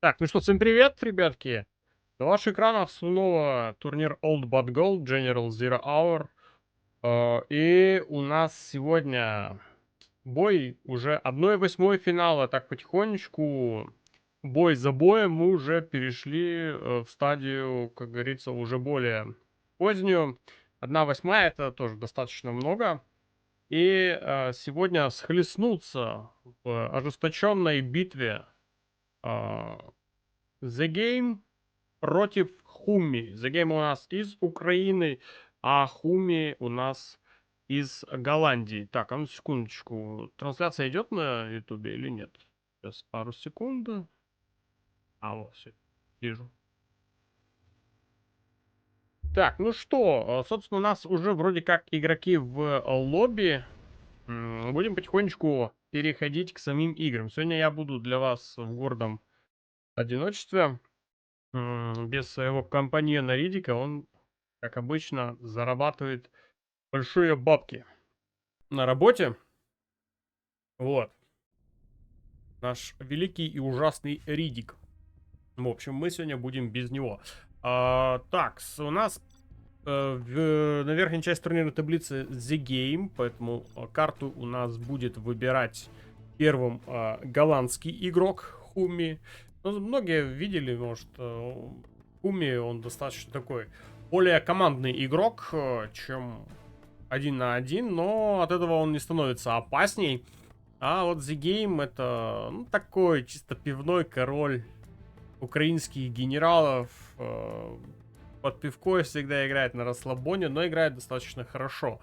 Так, ну что, всем привет, ребятки! На ваших экранах снова турнир Old But Gold General Zero Hour. И у нас сегодня бой уже 1/8 финала. Так потихонечку, бой за боем, мы уже перешли в стадию, как говорится, уже более позднюю. 1/8 это тоже достаточно много. И сегодня схлестнуться в ожесточенной битве а, The Game против Хуми. The Game у нас из Украины, а Хуми у нас из Голландии. Так, а ну секундочку. Трансляция идет на Ютубе или нет? Сейчас пару секунд. А, вот, все, вижу. Так, ну что, собственно, у нас уже вроде как игроки в лобби. Будем потихонечку переходить к самим играм. Сегодня я буду для вас в гордом одиночестве. Без своего компаньона Ридика. Он, как обычно, зарабатывает большие бабки на работе. Вот. Наш великий и ужасный Ридик. В общем, мы сегодня будем без него. Так, у нас на верхней части турнирной таблицы The Game, поэтому карту у нас будет выбирать первым голландский игрок Хуми. Ну, многие видели, может, Хуми, он достаточно такой более командный игрок, чем 1 на 1, но от этого он не становится опасней. А вот The Game это, ну, такой чисто пивной король украинских генералов. Под пивко всегда играет на расслабоне, но играет достаточно хорошо.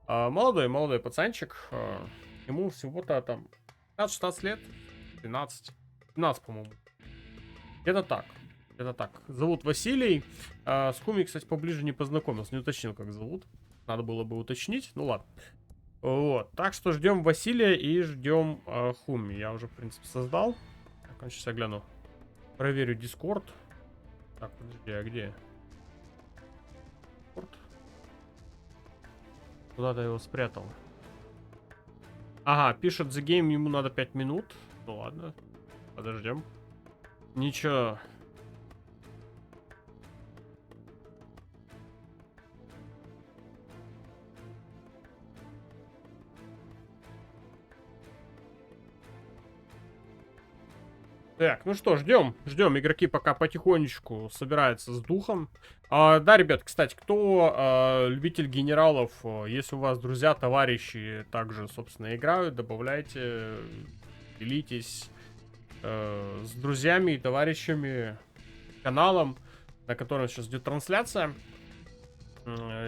Молодой пацанчик. Ему всего-то там 15-16 лет. 12. 15, по-моему. Где-то так. Где-то так. Зовут Василий. С Хуми, кстати, поближе не познакомился. Не уточнил, как зовут. Надо было бы уточнить. Ну ладно. Вот. Так что ждем Василия и ждем Хуми. Я уже, в принципе, создал. Так, сейчас я гляну. Проверю Discord. Так, подожди, а где? Discord? Куда-то его спрятал. Ага, пишет The Game, ему надо 5 минут. Ну ладно, подождем. Ничего. Так, ну что, ждем. Игроки пока потихонечку собираются с духом. Да, ребят, кстати, кто любитель генералов, если у вас друзья, товарищи также, собственно, играют, добавляйте, делитесь с друзьями и товарищами каналом, на котором сейчас идет трансляция.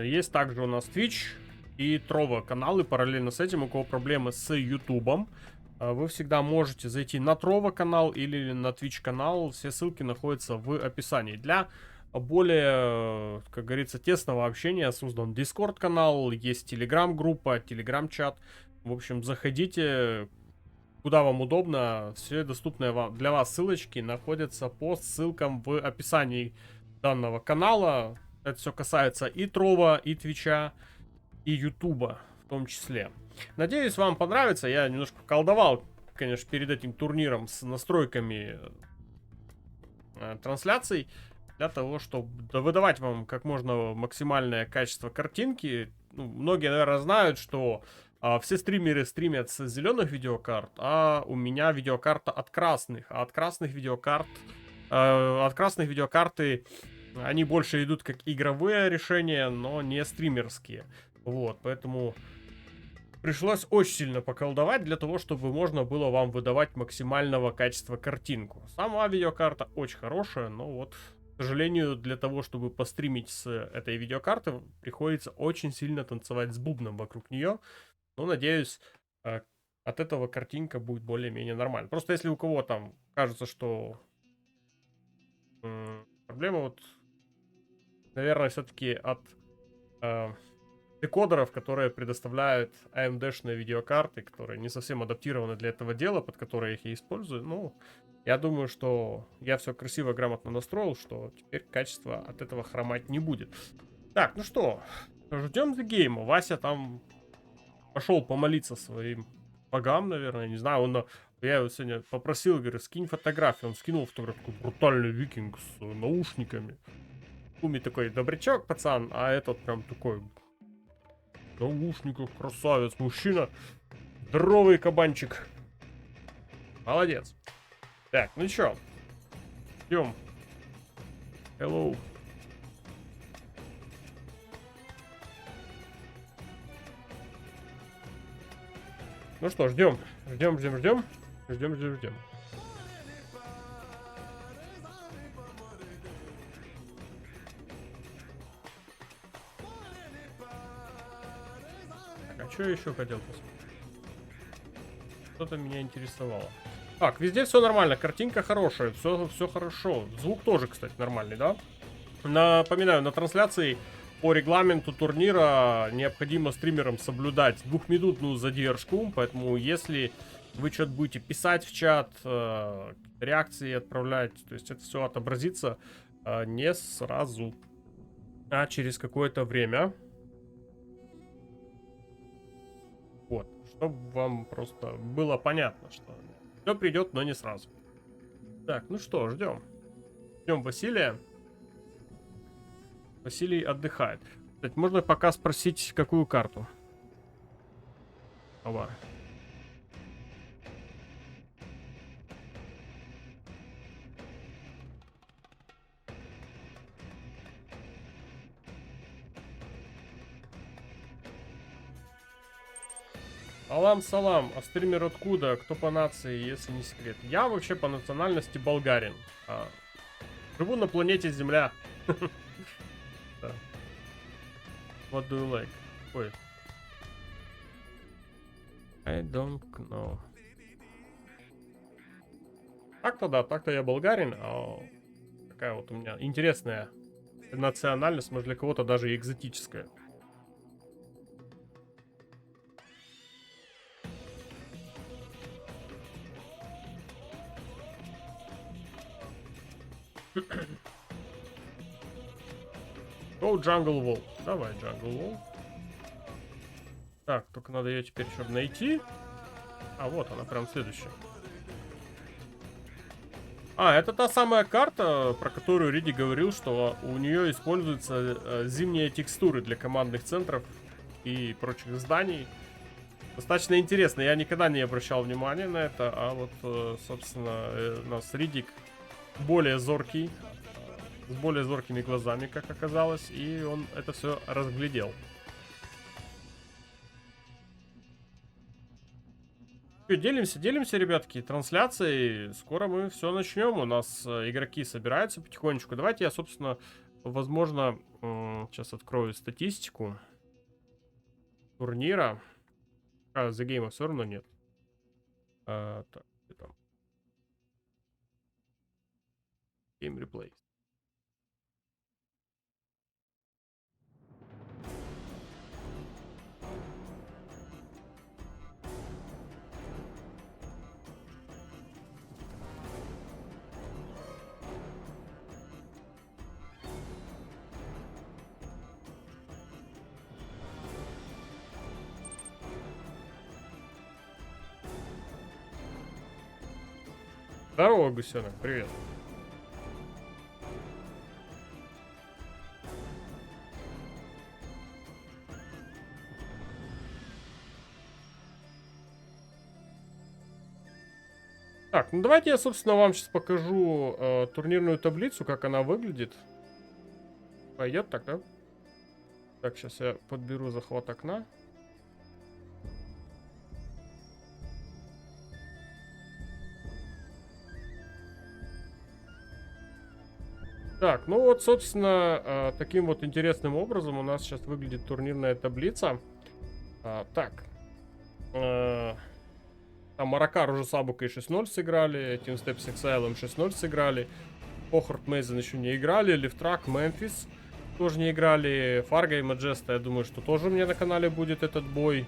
Есть также у нас Twitch и Trovo каналы. Параллельно с этим, у кого проблемы с YouTube, вы всегда можете зайти на Trovo канал или на Twitch канал. Все ссылки находятся в описании. Для более, как говорится, тесного общения создан Discord канал, есть Telegram группа, Telegram чат. В общем, заходите куда вам удобно. Все доступные для вас ссылочки находятся по ссылкам в описании данного канала. Это все касается и Трова, и Твича, и Ютуба в том числе. Надеюсь, вам понравится. Я немножко колдовал, конечно, перед этим турниром с настройками трансляций, для того, чтобы выдавать вам как можно максимальное качество картинки. Ну, многие, наверное, знают, что все стримеры стримят с зеленых видеокарт, а у меня видеокарта от красных. А от красных видеокарты, они больше идут как игровые решения, но не стримерские. Вот, поэтому пришлось очень сильно поколдовать для того, чтобы можно было вам выдавать максимального качества картинку. Сама видеокарта очень хорошая, но вот, к сожалению, для того, чтобы постримить с этой видеокарты, приходится очень сильно танцевать с бубном вокруг нее. Но, надеюсь, от этого картинка будет более-менее нормально. Просто если у кого там кажется, что проблема вот, наверное, все-таки от декодеров, которые предоставляют AMD-шные видеокарты, которые не совсем адаптированы для этого дела, под которые я их и использую. Ну, я думаю, что я все красиво, грамотно настроил, что теперь качество от этого хромать не будет. Так, ну что, ждем The Game. Вася там пошел помолиться своим богам, наверное, не знаю, он Я его сегодня попросил, говорю, скинь фотографию. Он скинул фотографию, такой брутальный викинг с наушниками. Хуми такой добрячок, пацан, а этот прям такой в наушниках, красавец, мужчина. Здоровый кабанчик. Молодец. Так, ну чё? Идем. Hello. Ну что, ждем. Ждем. Так, а что я еще хотел посмотреть? Что-то меня интересовало. Так, везде все нормально, картинка хорошая, все хорошо. Звук тоже, кстати, нормальный, да? Напоминаю, на трансляции по регламенту турнира необходимо стримерам соблюдать 2-минутную задержку, поэтому если вы что-то будете писать в чат, реакции отправлять, то есть это все отобразится не сразу, а через какое-то время. Вот, чтобы вам просто было понятно, что все придет, но не сразу. Так, ну что, ждем. Ждем Василия. Василий отдыхает. Кстати, можно пока спросить, какую карту? Товар. Салам, а стример откуда? Кто по нации, если не секрет? Я вообще по национальности болгарин. Живу на планете Земля. What do you like? Ой. I don't know. Так-то да, так-то я болгарин, а такая вот у меня интересная национальность, может для кого-то даже экзотическая. Go Jungle Wall. Давай, Jungle Wall. Так, только надо ее теперь еще найти. А, вот она, прям следующая. А, это та самая карта, про которую Риди говорил, что у нее используются зимние текстуры для командных центров и прочих зданий. Достаточно интересно, я никогда не обращал внимания на это, а вот, собственно, у нас Ридик более зоркий, с более зоркими глазами, как оказалось, и он это все разглядел. Делимся, ребятки, трансляцией. Скоро мы все начнем. У нас игроки собираются потихонечку. Давайте я, собственно, возможно, сейчас открою статистику турнира. The Game все равно нет. Так, где там? Game Replay. Здорово, гусенок, привет. Так, ну давайте я, собственно, вам сейчас покажу турнирную таблицу, как она выглядит. Пойдет так, да? Так, сейчас я подберу захват окна. Так, ну вот, собственно, таким вот интересным образом у нас сейчас выглядит турнирная таблица. Так. Там Маракар уже с Абукой 6-0 сыграли, Team Steps Exile 6-0 сыграли, Охорт Мейзен еще не играли, Лифтрак, Мемфис тоже не играли, Фарго и Маджеста, я думаю, что тоже у меня на канале будет этот бой.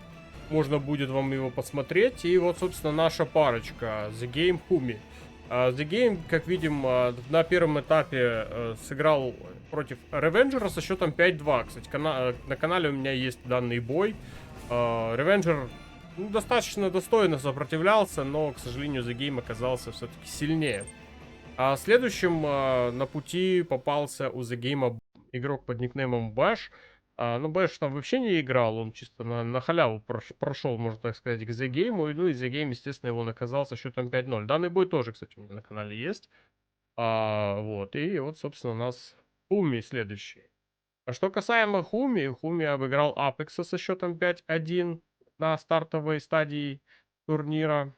Можно будет вам его посмотреть. И вот, собственно, наша парочка, The Game, Хуми. The Game, как видим, на первом этапе сыграл против Ревенджера со счетом 5-2. Кстати, на канале у меня есть данный бой. Ревенджер, достаточно достойно сопротивлялся, но, к сожалению, The Game оказался все-таки сильнее. А следующим на пути попался у The Game игрок под никнеймом Bash. Ну, Bash там вообще не играл, он чисто на халяву прошел, можно так сказать, к The Game. Ну и The Game, естественно, его наказал со счетом 5-0. Данный бой тоже, кстати, у меня на канале есть. Вот, и вот, собственно, у нас Хуми следующий. А что касаемо Хуми, Хуми обыграл Апекса со счетом 5-1 на стартовой стадии турнира.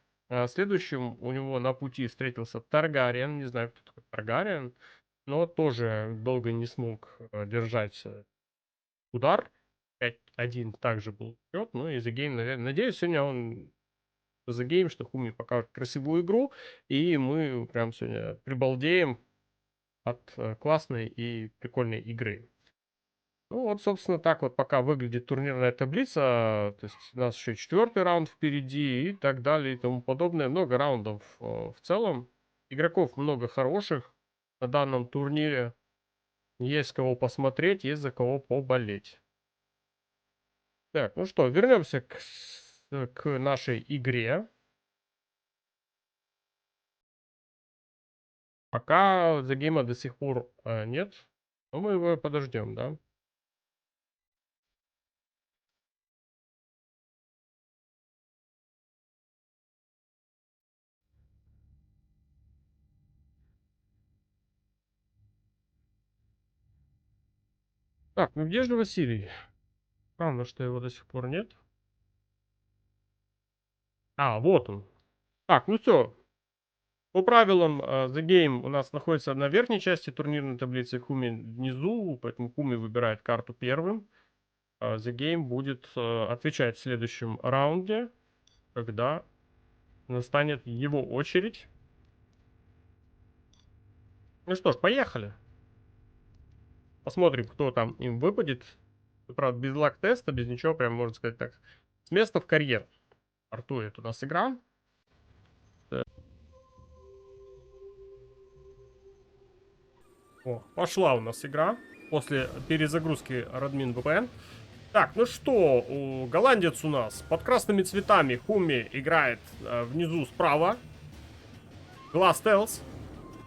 Следующим у него на пути встретился Таргариен. Не знаю, кто такой Таргариен, но тоже долго не смог держать удар. 5-1 также был счет. Ну и The Game, надеюсь, сегодня он The Game, что Хуми покажет красивую игру. И мы прям сегодня прибалдеем от классной и прикольной игры. Ну вот, собственно, так вот пока выглядит турнирная таблица. То есть у нас еще 4-й раунд впереди и так далее и тому подобное. Много раундов в целом. Игроков много хороших на данном турнире. Есть кого посмотреть, есть за кого поболеть. Так, ну что, вернемся к нашей игре. Пока The Game до сих пор нет. Но мы его подождем, да? Так, ну где же Василий? Странно, что его до сих пор нет. Вот он. Так, ну все. По правилам, The Game у нас находится на верхней части турнирной таблицы, Хуми внизу, поэтому Хуми выбирает карту первым. The Game будет отвечать в следующем раунде, когда настанет его очередь. Ну что ж, поехали. Посмотрим, кто там им выпадет. Правда, без лак-теста, без ничего, прям можно сказать так. С места в карьер. Стартует у нас игра. О, пошла у нас игра после перезагрузки Radmin VPN. Так, ну что, голландец у нас под красными цветами. Хуми играет внизу справа. Glass Tales.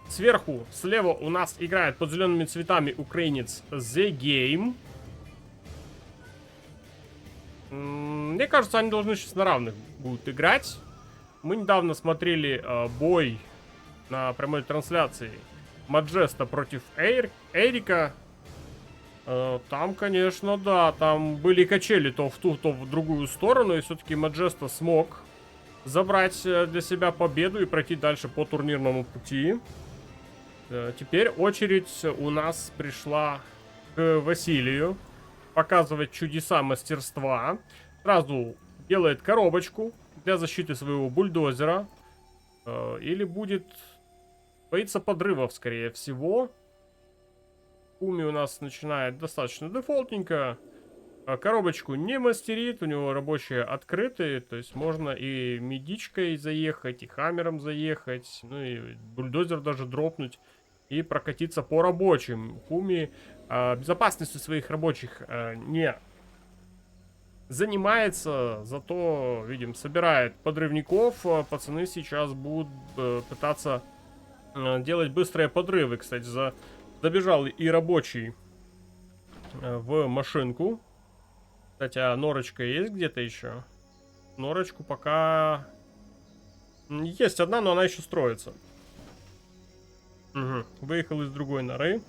Сверху, слева у нас играет под зелеными цветами украинец The Game. Мне кажется, они должны сейчас на равных будут играть. Мы недавно смотрели бой на прямой трансляции Маджеста против Эрика. Там, конечно, да, там были качели то в ту, то в другую сторону. И все-таки Маджеста смог забрать для себя победу и пройти дальше по турнирному пути. Теперь очередь у нас пришла к Василию показывать чудеса мастерства. Сразу делает коробочку для защиты своего бульдозера. Или будет боится подрывов, скорее всего. Хуми у нас начинает достаточно дефолтненько. Коробочку не мастерит, у него рабочие открытые, то есть можно и медичкой заехать, и хаммером заехать, ну и бульдозер даже дропнуть и прокатиться по рабочим. Хуми безопасностью своих рабочих не занимается, зато, видим, собирает подрывников. Пацаны сейчас будут пытаться делать быстрые подрывы. Кстати, забежал и рабочий в машинку. Кстати, а норочка есть где-то еще? Норочку пока есть одна, но она еще строится. Угу. Выехал из другой норы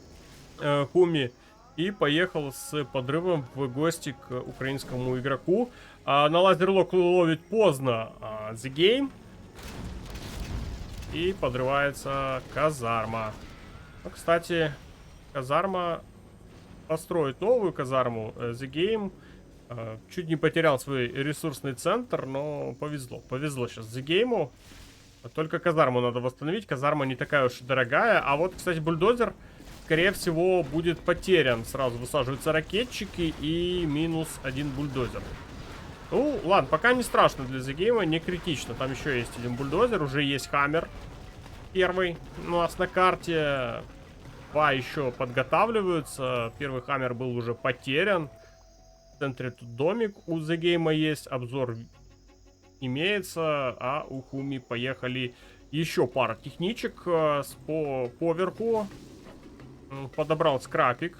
Хуми и поехал с подрывом в гости к украинскому игроку. На лазерлок ловит поздно The Game. И подрывается казарма. Ну, кстати, казарма построит новую казарму. The Game чуть не потерял свой ресурсный центр, но повезло. Повезло сейчас The Game. Только казарму надо восстановить. Казарма не такая уж и дорогая. А вот, кстати, бульдозер, скорее всего, будет потерян. Сразу высаживаются ракетчики и минус один бульдозер. Ну, ладно, пока не страшно для The Game, не критично. Там еще есть один бульдозер, уже есть хаммер. Первый у нас на карте. Два еще подготавливаются. Первый хаммер был уже потерян. В центре тут домик у The Game есть. Обзор имеется, а у Хуми поехали еще пара техничек поверху. Подобрал скрапик.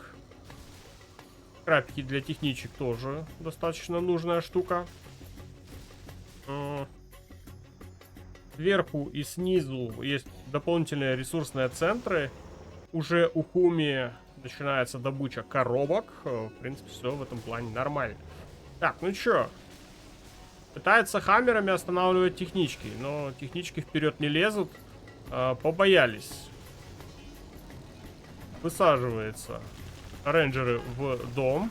Скрапики для техничек тоже достаточно нужная штука. Сверху и снизу есть дополнительные ресурсные центры. Уже у Хуми начинается добыча коробок. В принципе, все в этом плане нормально. Так, ну чё? Пытается хаммерами останавливать технички, но технички вперед не лезут. Побоялись. Высаживается рейнджеры в дом.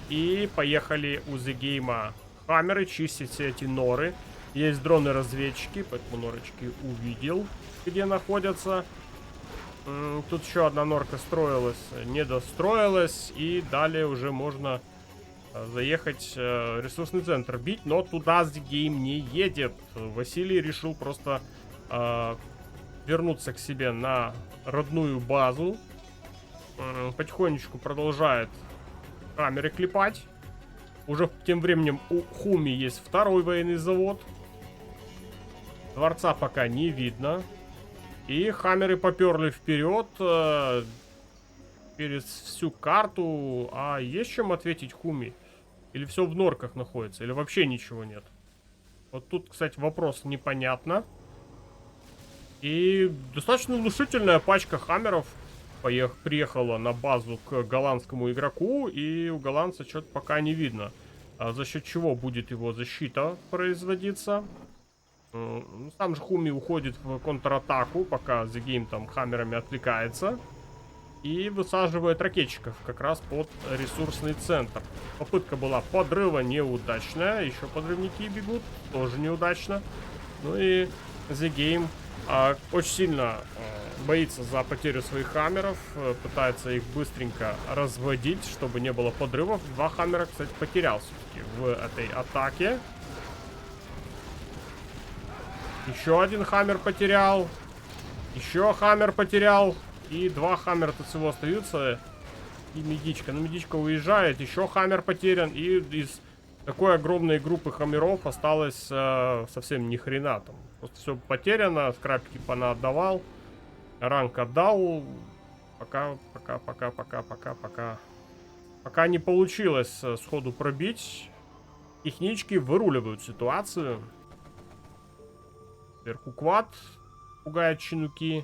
И поехали у The Game хаммеры чистить все эти норы. Есть дроны-разведчики, поэтому норочки увидел, где находятся. Тут еще одна норка строилась, не достроилась. И далее уже можно заехать ресурсный центр бить. Но туда The Game не едет. Василий решил просто вернуться к себе на родную базу. Потихонечку продолжает камеры клепать. Уже тем временем у Хуми есть второй военный завод. Дворца пока не видно. И хаммеры поперли вперед через всю карту. А есть чем ответить Хуми? Или все в норках находится? Или вообще ничего нет? Вот тут, кстати, вопрос непонятно. И достаточно внушительная пачка хаммеров приехала на базу к голландскому игроку. И у голландца что-то пока не видно. А за счет чего будет его защита производиться? Сам же Хуми уходит в контратаку, пока The Game там хаммерами отвлекается. И высаживает ракетчиков как раз под ресурсный центр. Попытка была подрыва неудачная. Еще подрывники бегут, тоже неудачно. Ну и The Game очень сильно боится за потерю своих хаммеров. Пытается их быстренько разводить, чтобы не было подрывов. 2 хаммера, кстати, потерял все-таки в этой атаке. Еще один хаммер потерял. Еще хаммер потерял. И 2 хаммера тут всего остаются. И медичка. Ну, медичка уезжает. Еще хаммер потерян. И из такой огромной группы хаммеров осталось совсем ни хрена там. Просто все потеряно. Скрапики понаотдавал. Ранг отдал. Пока не получилось сходу пробить. Технички выруливают ситуацию. Сверху квад пугает чинуки.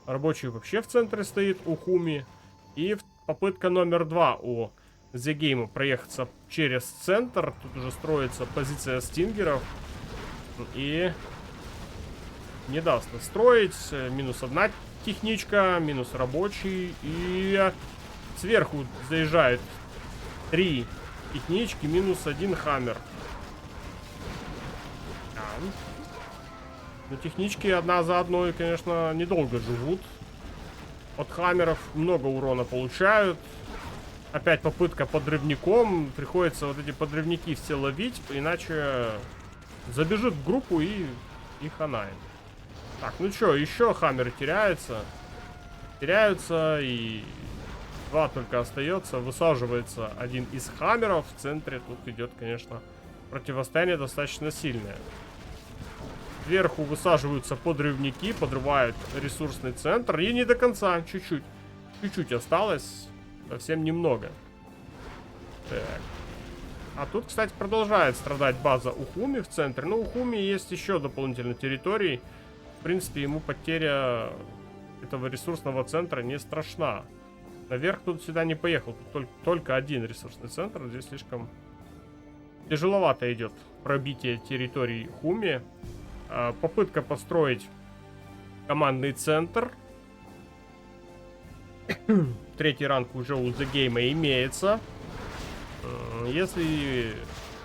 Рабочий вообще в центре стоит у Хуми. И попытка номер 2 у The Game проехаться через центр. Тут уже строится позиция стингеров. И не даст настроить. Минус 1 техничка, минус рабочий. И сверху заезжает 3 технички, минус 1 хаммер. Но технички одна за одной, конечно, недолго живут. От хаммеров много урона получают. Опять попытка подрывником. Приходится вот эти подрывники все ловить, иначе забежит в группу и хана им. Так, ну что, еще хаммеры теряются. Теряются, и 2 только остается. Высаживается один из хаммеров в центре. Тут идет, конечно, противостояние достаточно сильное. Сверху высаживаются подрывники, подрывают ресурсный центр. И не до конца, чуть-чуть. Чуть-чуть осталось. Совсем немного. Так. А тут, кстати, продолжает страдать база у Хуми в центре. Но у Хуми есть еще дополнительные территории. В принципе, ему потеря этого ресурсного центра не страшна. Наверх тут сюда не поехал. Тут только один ресурсный центр. Здесь слишком тяжеловато идет пробитие территории Хуми. Попытка построить командный центр. 3-й ранг уже у The Game имеется. Если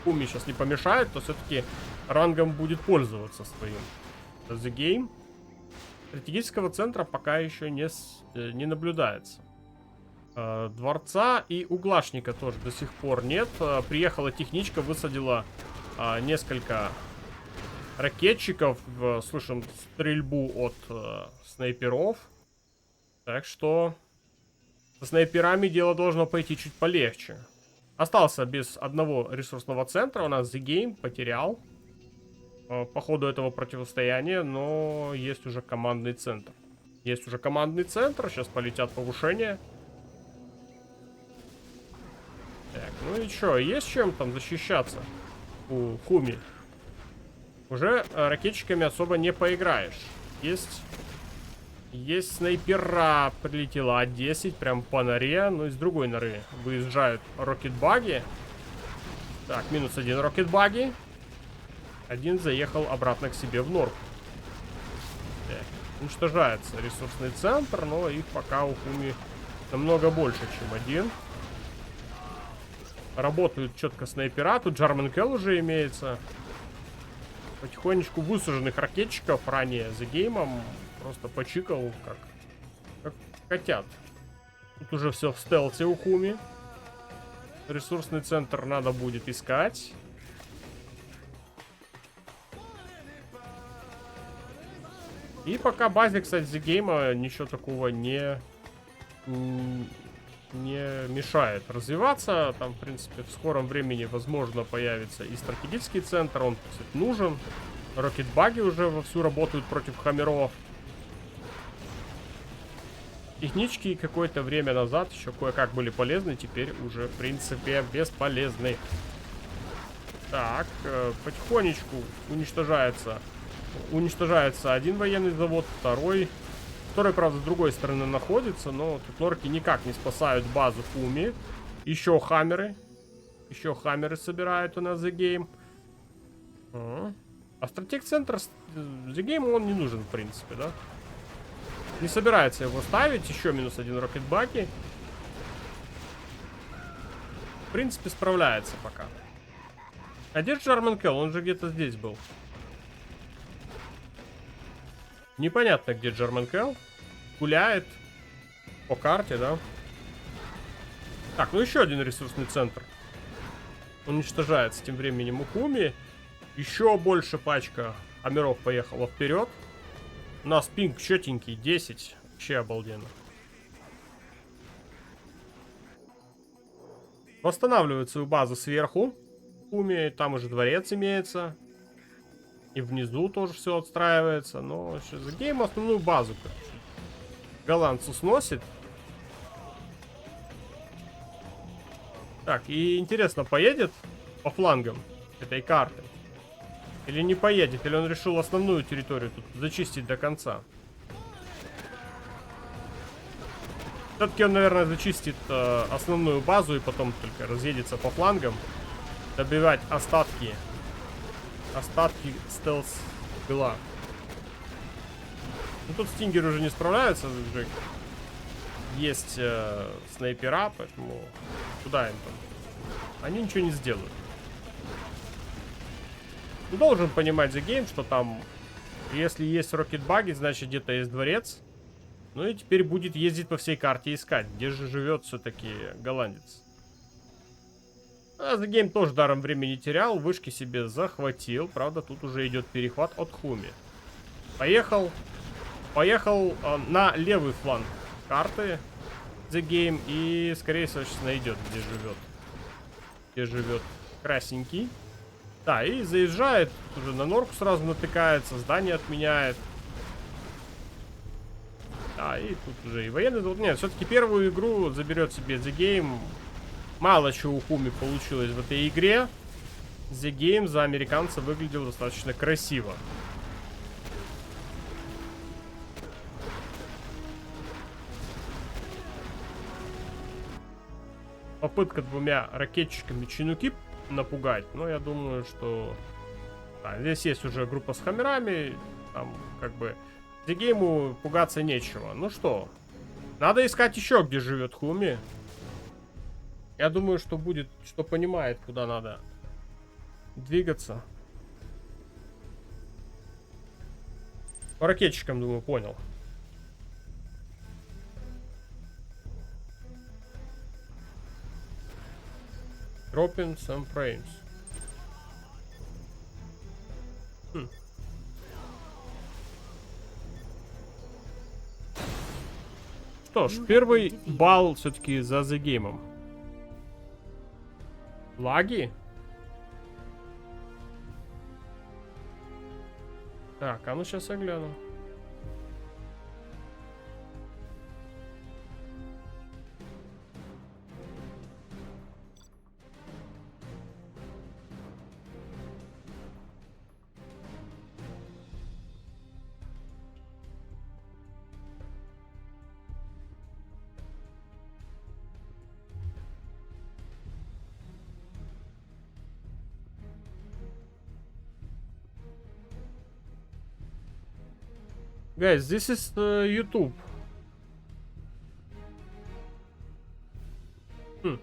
Хуми сейчас не помешает, то все-таки рангом будет пользоваться своим The Game. Стратегического центра пока еще не наблюдается. Дворца и углашника тоже до сих пор нет. Приехала техничка, высадила несколько ракетчиков. Слышим стрельбу от снайперов. Так что со снайперами дело должно пойти чуть полегче. Остался без одного ресурсного центра. У нас The Game потерял. по ходу этого противостояния, но есть уже командный центр. Есть уже командный центр, сейчас полетят повышения. Так, ну и чё, есть чем там защищаться у Хуми? Уже ракетчиками особо не поиграешь. Есть снайпера, прилетела А-10 прям по норе, но из другой норы выезжают рокетбаги. Так, минус один рокетбаги. Один заехал обратно к себе в норку. Так, уничтожается ресурсный центр, но их пока у Хуми намного больше, чем один. Работают четко снайпера, тут Джармен Келл уже имеется. Потихонечку высаженных ракетчиков ранее за геймом просто почикал, как хотят. Тут уже все в стелсе у Хуми. Ресурсный центр надо будет искать. И пока базе, кстати, за гейма ничего такого не мешает развиваться. Там, в принципе, в скором времени, возможно, появится и стратегический центр. Он, кстати, нужен. Рокетбаги уже вовсю работают против хаммеров. Технички какое-то время назад еще кое-как были полезны. Теперь уже, в принципе, бесполезны. Так, потихонечку уничтожается один военный завод, второй, правда, с другой стороны находится, но тут лорки никак не спасают базу Хуми. Еще хаммеры собирают у нас The Game. А стратег-центр The Game, он не нужен, в принципе, да? Не собирается его ставить. Еще минус один рокетбаки. В принципе, справляется пока. А где Джармен Келл? Он же где-то здесь был. Непонятно, где Джармен Келл. Гуляет по карте, да? Так, ну еще один ресурсный центр. Уничтожается тем временем у Хуми. Еще больше пачка хаммеров поехала вперед. У нас пинг четенький, 10. Вообще обалденно. Восстанавливают свою базу сверху. Хуми, там уже дворец имеется. И внизу тоже все отстраивается. Но сейчас за гейм основную базу голландцу сносит. Так, и интересно, поедет по флангам этой карты? Или не поедет? Или он решил основную территорию тут зачистить до конца? Все-таки он, наверное, зачистит основную базу и потом только разъедется по флангам. Добивать остатки стелс-была. Ну, тут стингеры уже не справляются. Уже есть снайпера, поэтому куда им там? Они ничего не сделают. Ну, должен понимать The Game, что там, если есть рокетбаги, значит где-то есть дворец. Ну и теперь будет ездить по всей карте искать, где же живет все-таки голландец. А The Game тоже даром времени терял, вышки себе захватил. Правда, тут уже идет перехват от Хуми. Поехал на левый фланг карты The Game и, скорее всего, сейчас найдет, где живет красненький. Да, и заезжает, уже на норку сразу натыкается, здание отменяет. Да, и тут уже и военный... Нет, все-таки первую игру заберет себе The Game. Мало чего у Хуми получилось в этой игре. The Game за американца выглядел достаточно красиво. Попытка двумя ракетчиками чинуки напугать. Но я думаю, что... Да, здесь есть уже группа с хаммерами. Там как бы... The Game пугаться нечего. Ну что, надо искать еще, где живет Хуми. Я думаю, что будет, что понимает, куда надо двигаться. По ракетчикам, думаю, понял. Dropping some frames. Что ж, первый балл все-таки за The Game. Лаги? Так, а ну сейчас я гляну. Guys, this is YouTube. Хм.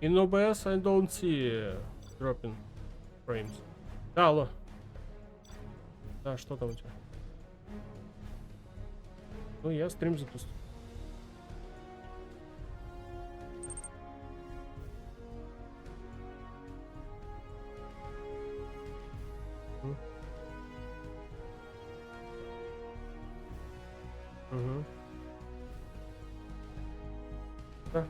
In OBS I don't see dropping frames. Да, алло. Да, что там у тебя? Ну, я стрим запустил. Угу. Да.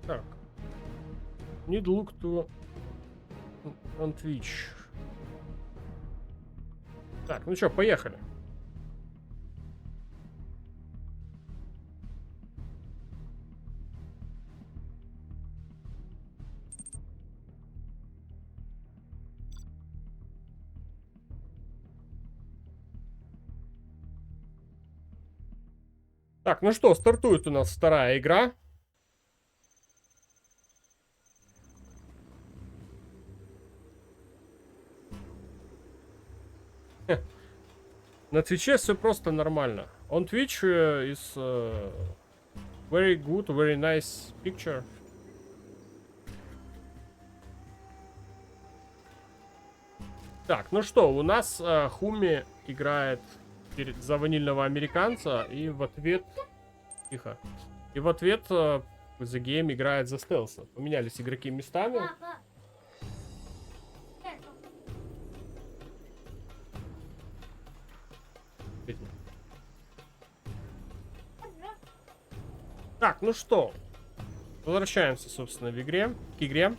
Так. Need look to on Twitch. Так, ну что, поехали. Так, ну что, стартует у нас вторая игра. На Твиче все просто нормально. On Twitch is very good, very nice picture. Так, ну что, у нас Хуми играет за ванильного американца, и в ответ... Тихо. И в ответ The Game играет за стелса. Поменялись игроки местами. Так, ну что, возвращаемся, собственно, к игре.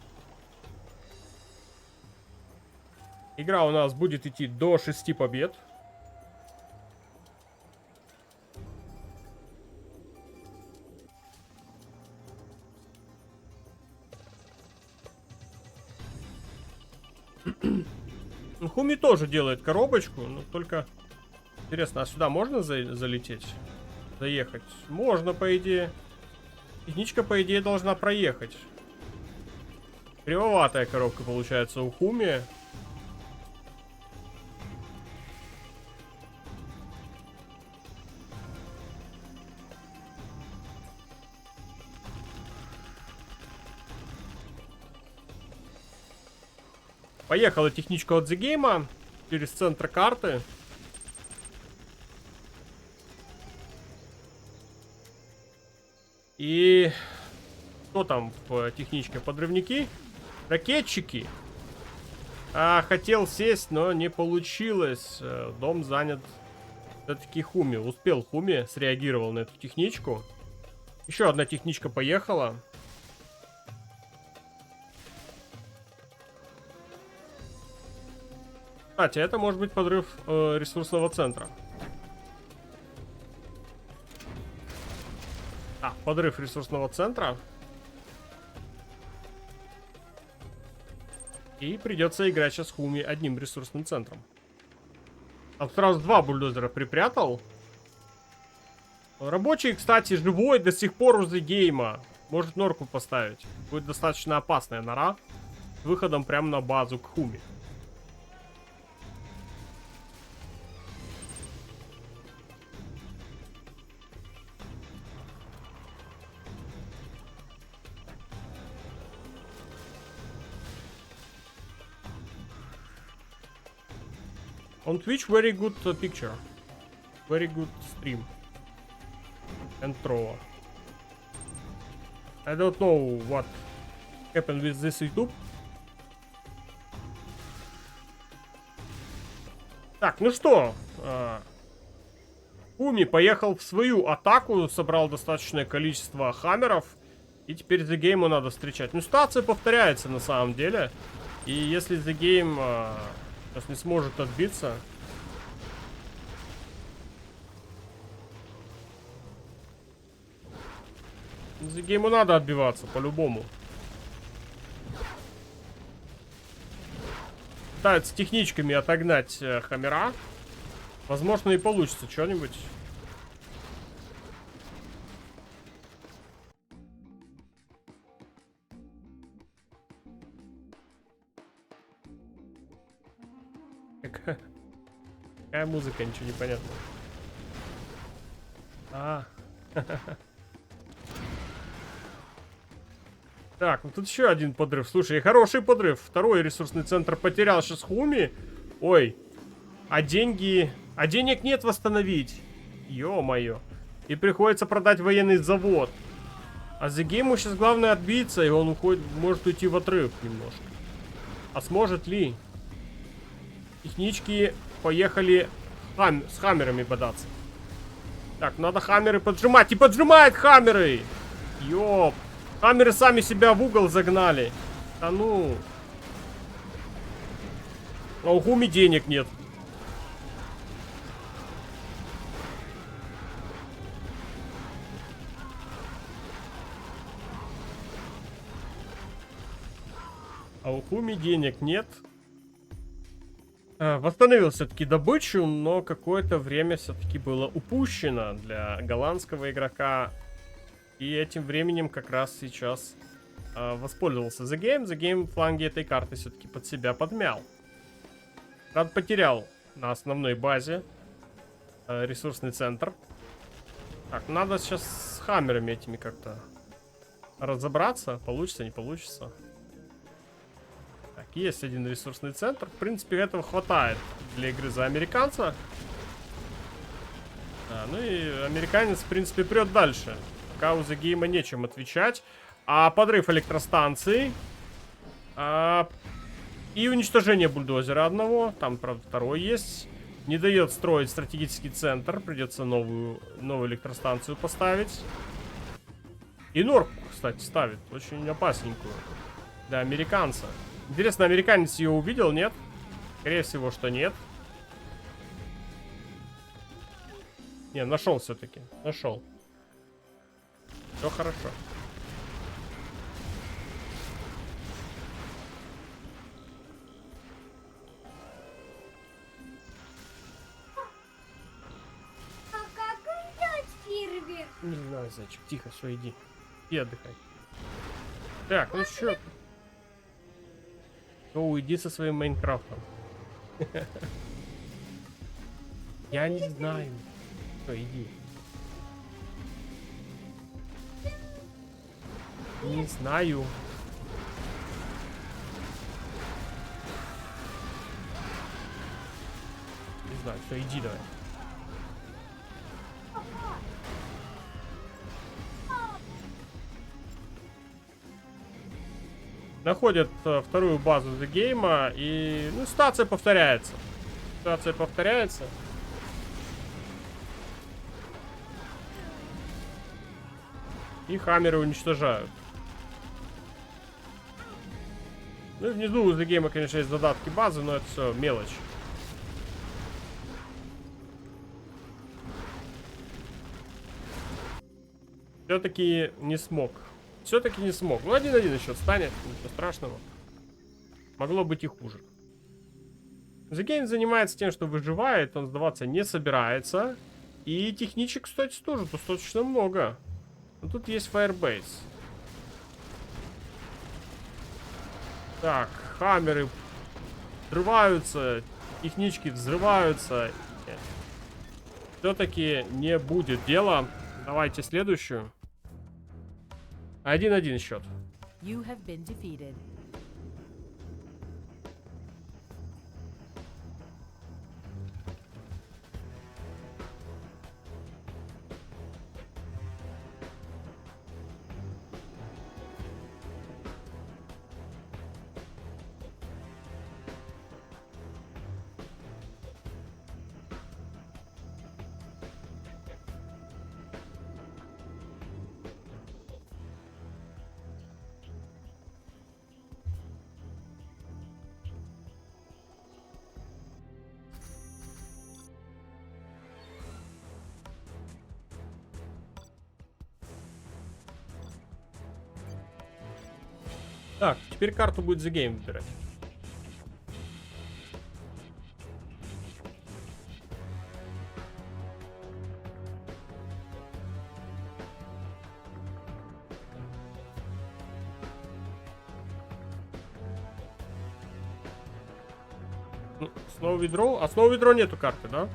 Игра у нас будет идти до 6 побед. Хуми тоже делает коробочку, но только... Интересно, а сюда можно залететь? Заехать? Можно, по идее. Техничка, по идее, должна проехать. Кривоватая коробка получается у Хуми. Поехала техничка от The Game через центр карты. И что там в техничке? Подрывники? Ракетчики. Хотел сесть, но не получилось. Дом занят. Все-таки Хуми. Успел Хуми, среагировал на эту техничку. Еще одна техничка поехала. Кстати, это может быть подрыв ресурсного центра. Подрыв ресурсного центра. И придется играть сейчас Хуми одним ресурсным центром. Там сразу 2 бульдозера припрятал. Рабочий, кстати, живой до сих пор у The Game. Может норку поставить. Будет достаточно опасная нора. С выходом прямо на базу к Хуми. On Twitch, very good picture. Very good stream. And throw. I don't know what happened with this YouTube. Так, ну что, Уми поехал в свою атаку, собрал достаточное количество хаммеров. И теперь The Game надо встречать. Ну, ситуация повторяется на самом деле. И если The Game сейчас не сможет отбиться... The Game надо отбиваться, по-любому. Пытаются техничками отогнать хаммера. Возможно, и получится что-нибудь. Какая музыка, ничего не понятно. Так, ну тут еще один подрыв. Слушай, хороший подрыв. Второй ресурсный центр потерял сейчас Хуми. Ой. А деньги... А денег нет восстановить. Ё-моё. И приходится продать военный завод. А The Game сейчас главное отбиться, и он уходит, может уйти в отрыв немножко. А сможет ли? Технички поехали с хаммерами бодаться. Так, надо хаммеры поджимать. И поджимает хаммеры! Ёп. Хаммеры сами себя в угол загнали. А ну. А у Хуми денег нет. А у Хуми денег нет. Восстановил все-таки добычу, но какое-то время все-таки было упущено для голландского игрока. И этим временем как раз сейчас воспользовался The Game. The Game фланги этой карты все-таки под себя подмял. Правда, потерял на основной базе ресурсный центр. Так, надо сейчас с хаммерами этими как-то разобраться. Получится, не получится. Так, есть один ресурсный центр. В принципе, этого хватает для игры за американца. Ну и американец, в принципе, прет дальше. Пока у The Game нечем отвечать. А подрыв электростанции. И уничтожение бульдозера одного. Там, правда, второй есть. Не дает строить стратегический центр. Придется новую электростанцию поставить. И норку, кстати, ставит. Очень опасненькую. Для американца. Интересно, американец ее увидел, нет? Скорее всего, что нет. Не, нашел все-таки. Нашел. Все хорошо. А как идет фейерверк? Не знаю, зайчик. Тихо, все, иди. И отдыхай. Так, ну что? Ну, уйди со своим Майнкрафтом. Я не знаю. Все, иди. Не знаю. Не знаю, все, иди давай. Находят вторую базу The Game, и ну, ситуация повторяется. Ситуация повторяется. И хаммеры уничтожают. Ну и внизу у The Game, конечно, есть задатки базы, но это все мелочь. Все-таки не смог. Все-таки не смог. Ну, 1-1 еще станет. Ничего страшного. Могло быть и хуже. The Game занимается тем, что выживает. Он сдаваться не собирается. И техничек, кстати, тоже достаточно много. Но тут есть Firebase. Так, хаммеры взрываются. Технички взрываются. Все-таки не будет дела. Давайте следующую. 1-1 счет. You have been defeated. Так, теперь карту будет The Game выбирать. Ну, снова ведро. А снова ведро нету карты, да?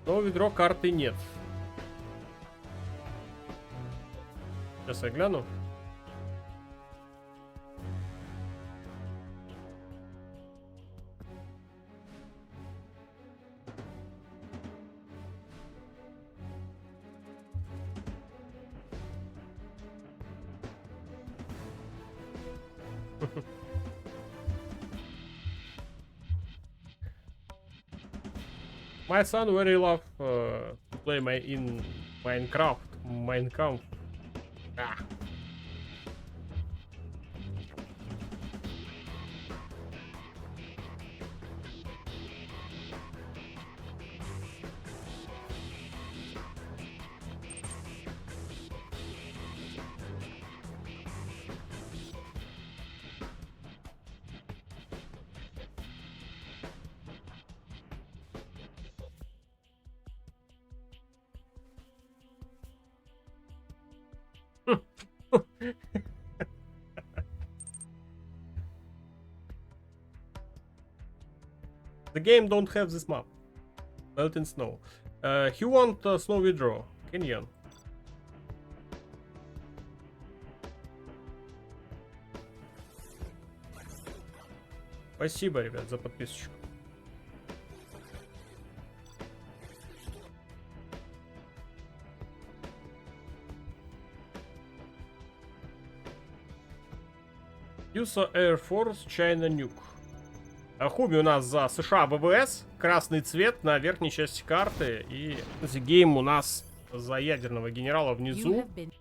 Снова ведро карты нет. Сейчас я гляну. My son very love to play in Minecraft. Minecraft. Ah. The game don't have this map. Melt in snow. He want snow withdraw. Kenyan. Спасибо, ребят, за подписочку. USA Air Force China Nuke. Хуби у нас за США ВВС. Красный цвет на верхней части карты. И The Game у нас за ядерного генерала You внизу. have been.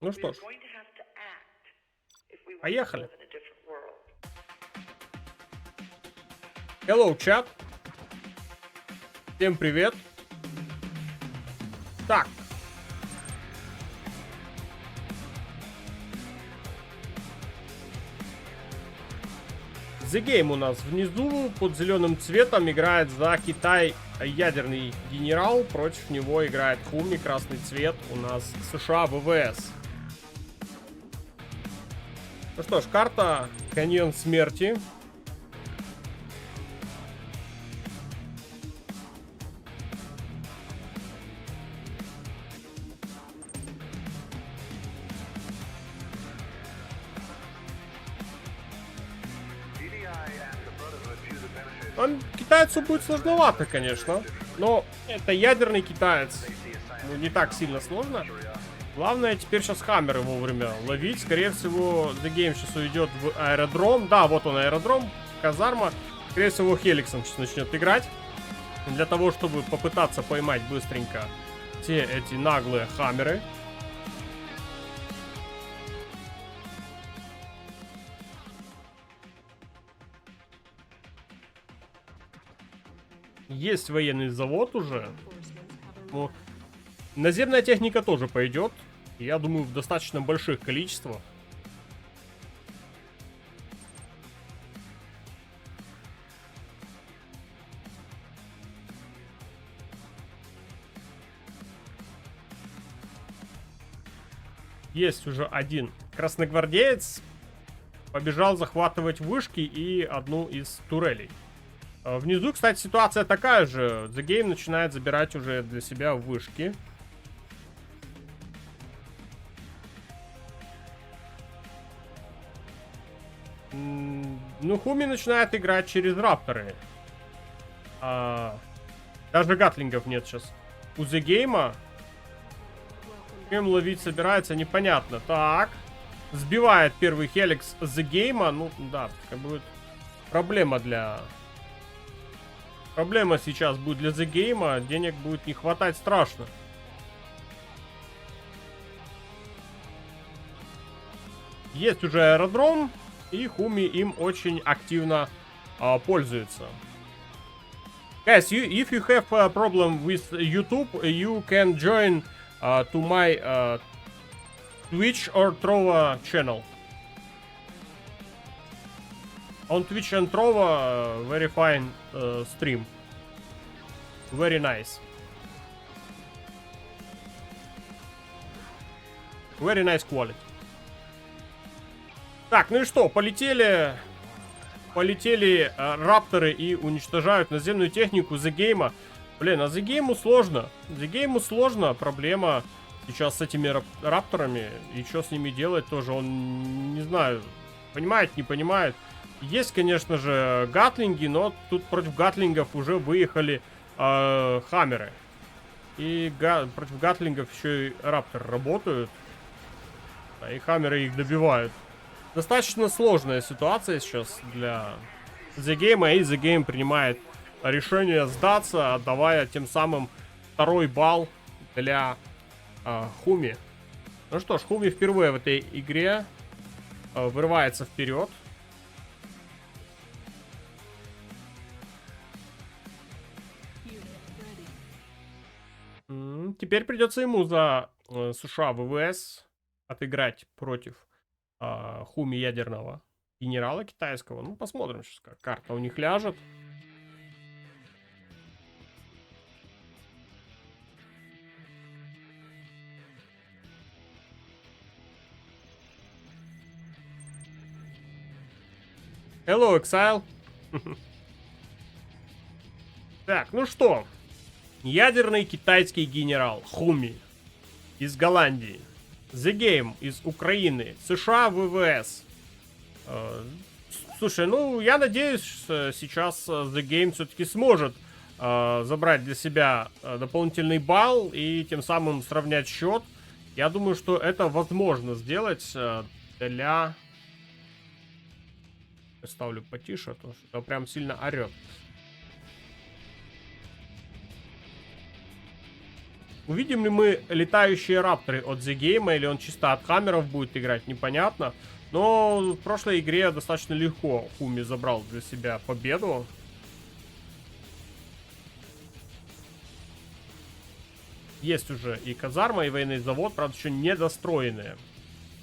Ну что ж, поехали. Hello, чат. Всем привет. Так. The Game у нас внизу под зеленым цветом играет за Китай ядерный генерал. Против него играет Хуми, красный цвет. У нас США ВВС. Ну что ж, карта Каньон Смерти. Там китайцу будет сложновато, конечно. Но это ядерный китаец. Ну, не так сильно сложно. Главное теперь сейчас хаммеры вовремя ловить. Скорее всего, The Game сейчас уйдет в аэродром. Да, вот он аэродром, казарма. Скорее всего, Хеликсом сейчас начнет играть. Для того, чтобы попытаться поймать быстренько все эти наглые хаммеры. Есть военный завод уже. Ну, наземная техника тоже пойдет. Я думаю, в достаточно больших количествах. Есть уже один красногвардеец. Побежал захватывать вышки и одну из турелей. Внизу, кстати, ситуация такая же. The Game начинает забирать уже для себя вышки. Ну, Хуми начинает играть через рапторы. Даже гатлингов нет сейчас. У The Game. Кем ловить собирается, непонятно. Так. Сбивает первый Хеликс The Game. Ну, да, такая будет проблема для... Проблема сейчас будет для The Game. Денег будет не хватать страшно. Есть уже аэродром, и Хуми им очень активно пользуется. Guys, if you have a problem with YouTube, you can join to my Twitch or Trova channel. On Twitch and Trova, very fine stream. Very nice. Very nice quality. Так, ну и что, полетели рапторы и уничтожают наземную технику The Game. Блин, а The Game сложно. The Game сложно. Проблема сейчас с этими рапторами. И что с ними делать тоже, он, не знаю, понимает, не понимает. Есть, конечно же, гатлинги, но тут против гатлингов уже выехали хаммеры. И против гатлингов еще и рапторы работают. И хаммеры их добивают. Достаточно сложная ситуация сейчас для The Game, и The Game принимает решение сдаться, отдавая тем самым второй балл для Хуми. Ну что ж, Хуми впервые в этой игре вырывается вперед. Теперь придется ему за США ВВС отыграть против Хуми ядерного генерала китайского. Ну, посмотрим сейчас, как карта у них ляжет. Hello, Exile. Так, ну что. Ядерный китайский генерал Хуми из Голландии. The Game из Украины. США ВВС. Слушай, ну, я надеюсь, что сейчас The Game все-таки сможет забрать для себя дополнительный балл и тем самым сравнять счет. Я думаю, что это возможно сделать для... Я ставлю потише, а то что прям сильно орет. Увидим ли мы летающие рапторы от The Game, или он чисто от хаммеров будет играть, непонятно. Но в прошлой игре достаточно легко Хуми забрал для себя победу. Есть уже и казарма, и военный завод, правда, еще недостроенные.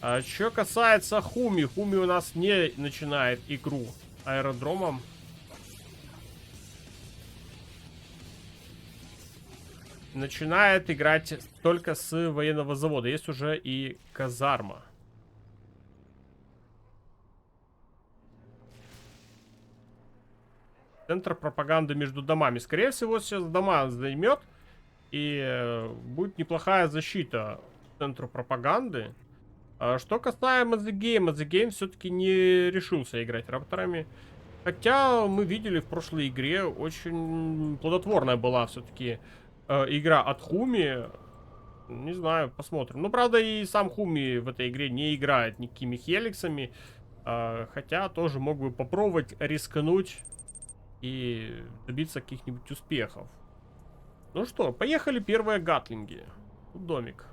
А что касается Хуми, Хуми у нас не начинает игру аэродромом. Начинает играть только с военного завода. Есть уже и казарма. Центр пропаганды между домами. Скорее всего, сейчас дома займет. И будет неплохая защита центру пропаганды. А что касаемо The Game все-таки не решился играть рапторами. Хотя мы видели в прошлой игре, очень плодотворная была все-таки игра от Хуми. Не знаю, посмотрим. Ну, правда, и сам Хуми в этой игре не играет никакими хеликсами. Хотя тоже мог бы попробовать рискнуть и добиться каких-нибудь успехов. Ну что, поехали первые гатлинги. Тут домик.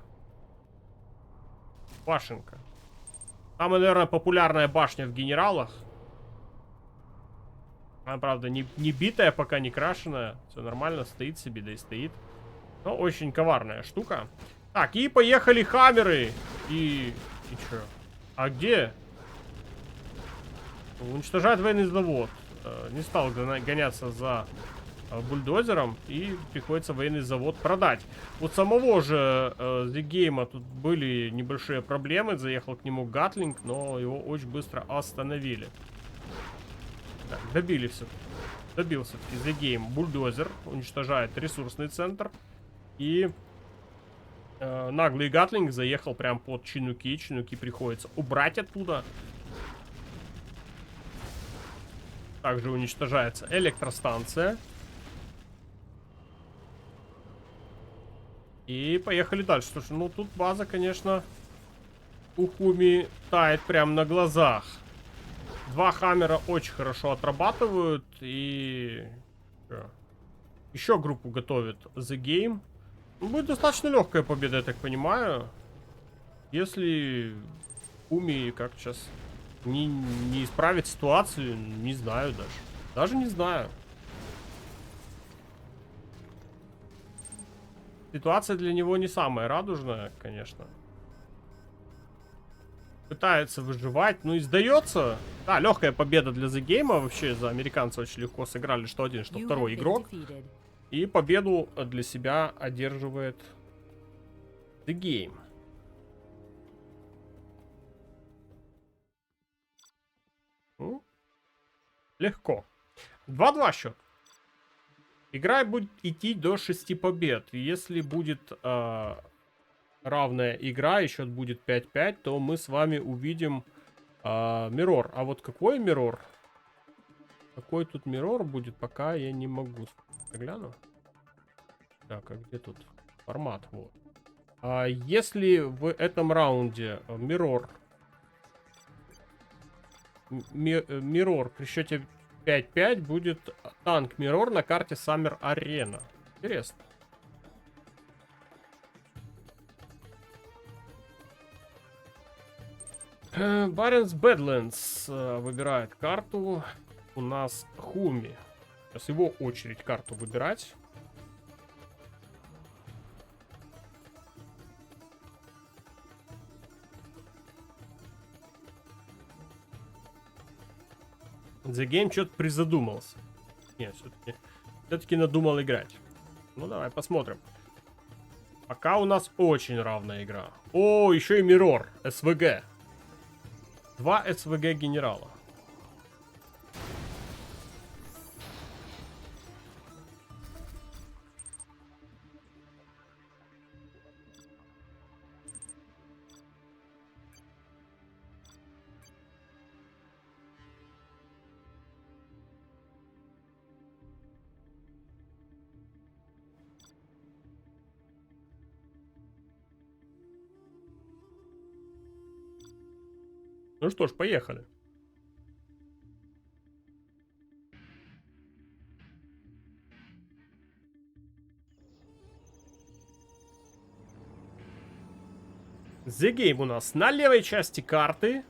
Башенка. Самая, наверное, популярная башня в генералах. Она, правда, не битая, пока не крашеная. Все нормально, стоит себе, да и стоит. Но очень коварная штука. Так, и поехали хаммеры. И чё? А где? Уничтожает военный завод. Не стал гоняться за бульдозером. И приходится военный завод продать. У самого же The Game тут были небольшие проблемы. Заехал к нему гатлинг, но его очень быстро остановили. Так, добили все. Добил все-таки The Game бульдозер. Уничтожает ресурсный центр. И наглый гатлинг заехал прям под Чинуки. Чинуки приходится убрать оттуда. Также уничтожается электростанция. И поехали дальше. Слушай, ну тут база, конечно, у Хуми тает прям на глазах. Два хаммера очень хорошо отрабатывают. И еще группу готовит The Game. Будет достаточно легкая победа, я так понимаю. Если Хуми как сейчас не исправить ситуацию, не знаю даже. Даже не знаю. Ситуация для него не самая радужная, конечно. Пытается выживать, ну и сдается. Да, легкая победа для The Game. Вообще за американцы очень легко сыграли, что один, что You второй have been игрок. defeated. И победу для себя одерживает The Game. Ну, легко. 2-2 счет. Игра будет идти до 6 побед. Если будет равная игра и счет будет 5-5, то мы с вами увидим миррор. А вот какой миррор? Какой тут миррор будет, пока я не могу. Гляну. Так, а где тут формат? Вот. Если в этом раунде миррор при счете 5-5 будет танк миррор на карте Summer Arena. Интересно. Баренс Бэдлендс выбирает карту. У нас Хуми. Сейчас его очередь карту выбирать. The Game что-то призадумался. Нет, все-таки надумал играть. Ну давай посмотрим. Пока у нас очень равная игра. О, еще и Миррор. СВГ. 2 СВГ генерала. Ну что ж, поехали. The Game у нас на левой части карты.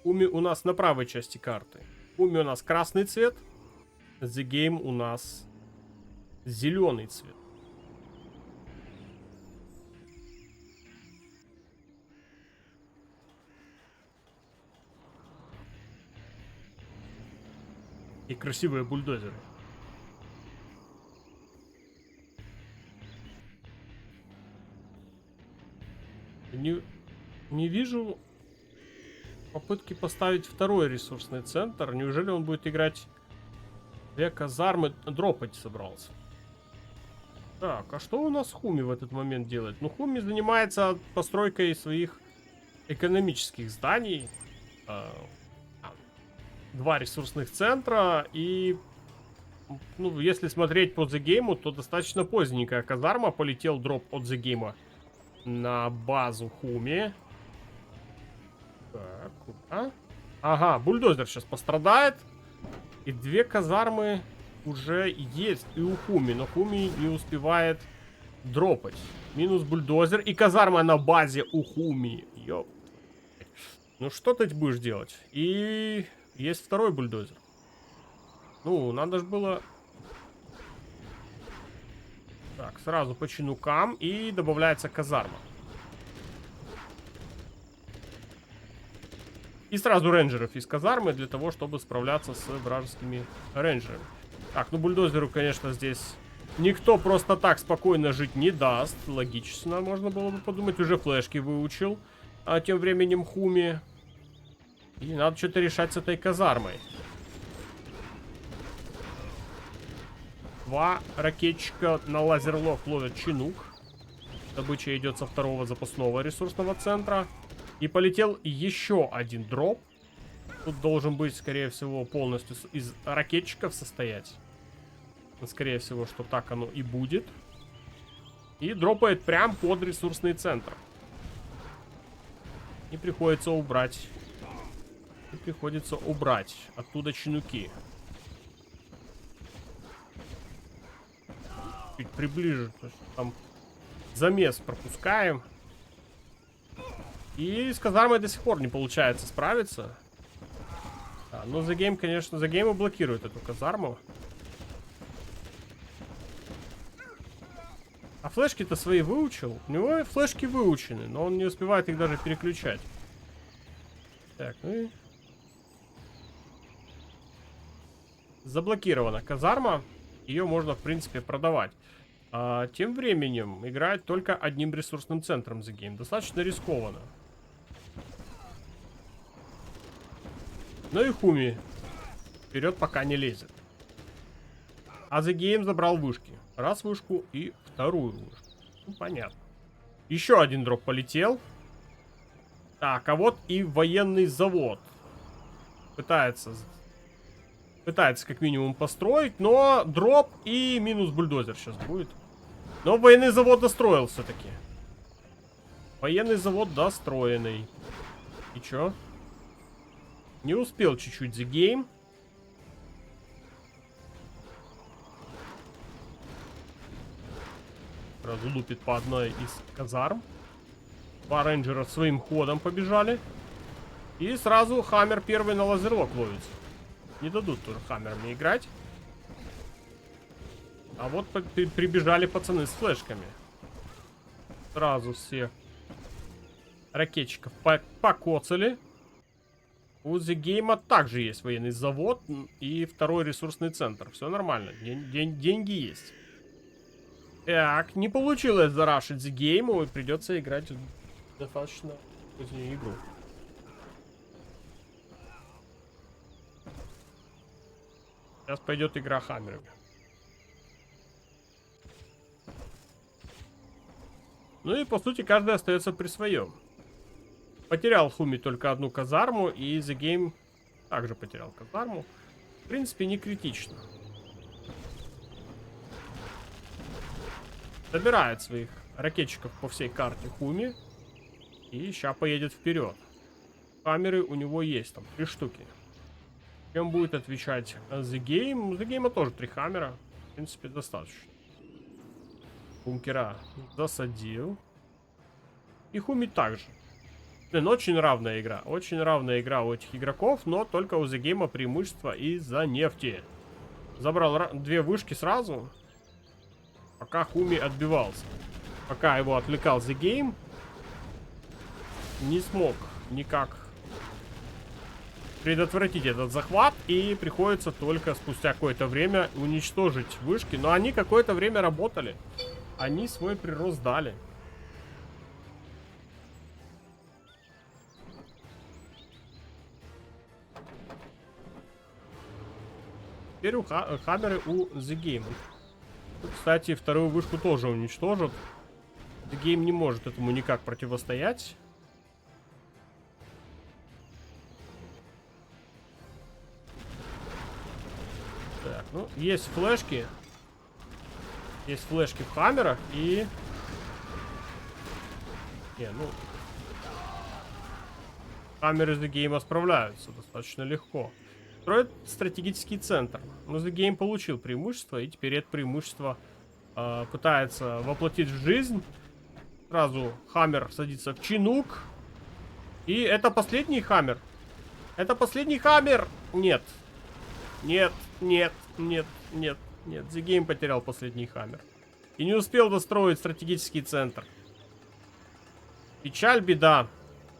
Хуми у нас на правой части карты. Хуми у нас красный цвет. The Game у нас зеленый цвет. И красивые бульдозеры. Не вижу попытки поставить второй ресурсный центр. Неужели он будет играть две казармы? Дропать собрался. Так, а что у нас Хуми в этот момент делает? Ну, Хуми занимается постройкой своих экономических зданий. 2 ресурсных центра. И, ну, если смотреть по The Game, то достаточно поздненькая казарма. Полетел дроп от The Game на базу Хуми. Так, куда? Ага, бульдозер сейчас пострадает. И 2 казармы уже есть и у Хуми. Но Хуми не успевает дропать. Минус бульдозер. И казарма на базе у Хуми. Ёп. Ну что ты будешь делать? И есть второй бульдозер. Ну, надо же было... Так, сразу по чинукам. И добавляется казарма. И сразу рейнджеров из казармы для того, чтобы справляться с вражескими рейнджерами. Так, ну бульдозеру, конечно, здесь никто просто так спокойно жить не даст. Логично, можно было бы подумать. Уже флешки выучил. А тем временем Хуми. И надо что-то решать с этой казармой. 2 ракетчика на лазерлок ловят чинук. Добыча идет со второго запасного ресурсного центра. И полетел еще один дроп. Тут должен быть, скорее всего, полностью из ракетчиков состоять. Скорее всего, что так оно и будет. И дропает прям под ресурсный центр. И приходится убрать. Оттуда чинуки. Чуть приближе. Там замес пропускаем. И с казармой до сих пор не получается справиться. Да, но The Game, конечно, The Game блокирует эту казарму. А флешки-то свои выучил. У него флешки выучены, но он не успевает их даже переключать. Так, ну и... Заблокирована казарма. Ее можно, в принципе, продавать. А тем временем играет только одним ресурсным центром The Game. Достаточно рискованно. Ну и Хуми вперед пока не лезет. А The Game забрал вышки. Раз вышку и вторую вышку. Ну, понятно. Еще один дроп полетел. Так, а вот и военный завод. Пытается как минимум построить, но дроп и минус бульдозер сейчас будет. Но военный завод достроил все-таки. Военный завод достроенный. И чё? Не успел чуть-чуть The Game. Сразу лупит по одной из казарм. Два рейнджера своим ходом побежали. И сразу Хаммер первый на лазерлок ловится. Не дадут тоже Хаммерами играть. А вот прибежали пацаны с флешками. Сразу все ракетчиков покоцали. У The Game также есть военный завод и второй ресурсный центр. Все нормально. Деньги есть. Так, не получилось зарашить The Game, и придется играть в достаточно позднюю игру. Сейчас пойдет игра Хаммерами. Ну и по сути каждый остается при своем. Потерял Хуми только одну казарму, и The Game также потерял казарму. В принципе, не критично. Собирает своих ракетчиков по всей карте Хуми. И сейчас поедет вперед. Камеры у него есть, там 3 штуки. Чем будет отвечать The Game? The Game тоже 3 хаммера. В принципе, достаточно. Бункера засадил. И Хуми также. Блин, очень равная игра. Очень равная игра у этих игроков, но только у The Game преимущество из-за нефти. Забрал 2 вышки сразу. Пока Хуми отбивался. Пока его отвлекал The Game, не смог никак предотвратить этот захват. И приходится только спустя какое-то время уничтожить вышки. Но они какое-то время работали. Они свой прирост дали. Теперь хаммеры у The Game. Кстати, вторую вышку тоже уничтожат. The Game не может этому никак противостоять. Так, ну, есть флешки. Есть флешки в хаммерах и... Не, ну... Хаммеры The Game справляются достаточно легко. Строит стратегический центр. Но The Game получил преимущество, и теперь это преимущество пытается воплотить в жизнь. Сразу Хаммер садится в чинук. И это последний Хаммер. Это последний Хаммер! Нет. Нет, нет, нет, нет, нет. The Game потерял последний Хаммер. И не успел достроить стратегический центр. Печаль, беда.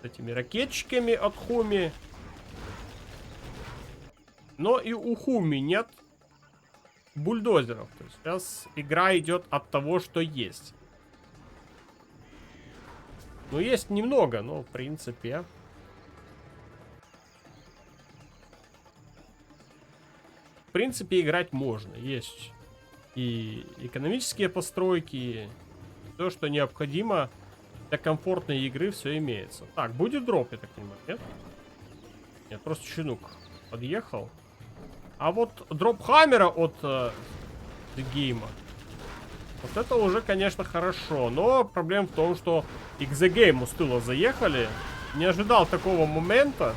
С этими ракетчиками от Хуми. Но и у Хуми нет бульдозеров. То есть сейчас игра идет от того, что есть. Ну, есть немного, но в принципе... В принципе, играть можно. Есть и экономические постройки, все, что необходимо для комфортной игры, все имеется. Так, будет дроп, я так понимаю, нет? Нет, просто чинук подъехал. А вот дроп Хаммера от The Game, вот это уже, конечно, хорошо. Но проблема в том, что и к The Game с тыла заехали. Не ожидал такого момента.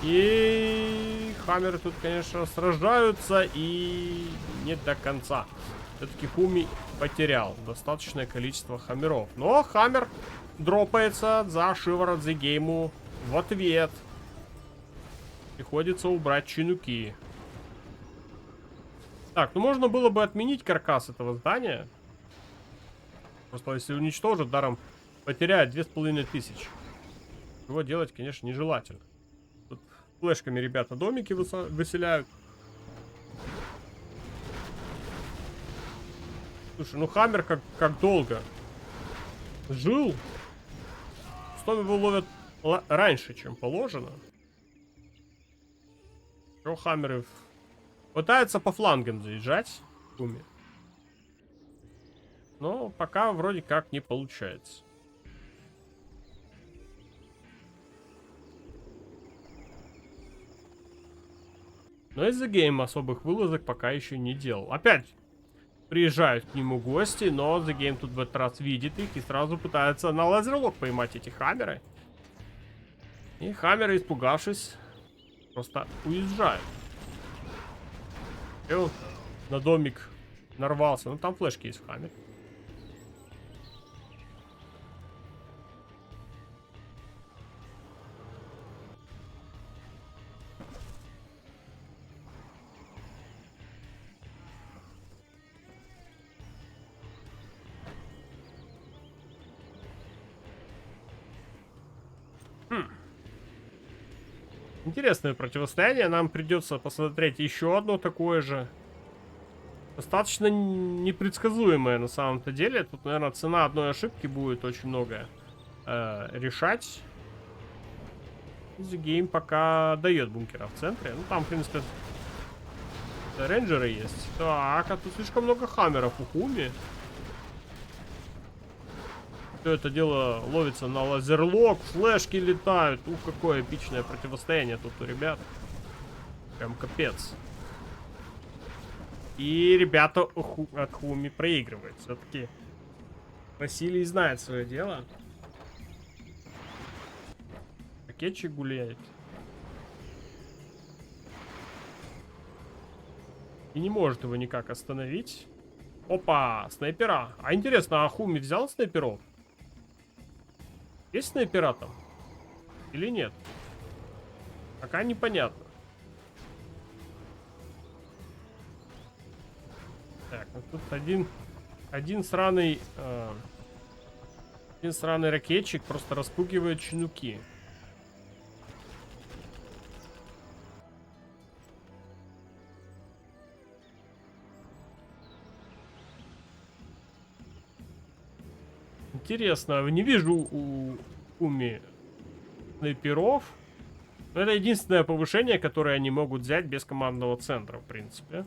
И Хаммеры тут, конечно, сражаются. И не до конца. Все-таки Хуми потерял достаточное количество хаммеров. Но Хаммер дропается за шиворот The Game в ответ. Приходится убрать чинуки. Так, ну можно было бы отменить каркас этого здания. Просто если уничтожит, даром потеряет 2500. Его делать, конечно, нежелательно. Тут флешками ребята домики выселяют. Слушай, ну Хаммер как долго жил. Что его ловят раньше, чем положено. Что Хаммеры пытаются по флангам заезжать. Но пока вроде как не получается. Но из-за гейм особых вылазок пока еще не делал. Опять приезжают к нему гости, но The Game тут в этот раз видит их и сразу пытается на лазерлок поймать эти Хаммеры. И Хаммеры, испугавшись, просто уезжают. И он на домик нарвался. Ну там флешки есть в Хаммере. Интересное противостояние. Нам придется посмотреть еще одно такое же. Достаточно непредсказуемое на самом-то деле. Тут, наверное, цена одной ошибки будет очень многое решать. The Game пока дает бункера в центре. Ну, там, в принципе, рейнджеры есть. Так, а тут слишком много Хаммеров у Хуми. Все это дело ловится на лазерлок, флешки летают. Ух, какое эпичное противостояние тут у ребят. Прям капец. И ребята от Хуми проигрывают. Все-таки Василий знает свое дело. Ракетчик гуляет. И не может его никак остановить. Опа, снайпера. А интересно, а Хуми взял снайперов? Есть снайпера там? Или нет? Пока непонятно. Так, ну тут один сраный ракетчик просто распугивает чинуки. Интересно, не вижу у Хуми снайперов. Но это единственное повышение, которое они могут взять без командного центра, в принципе.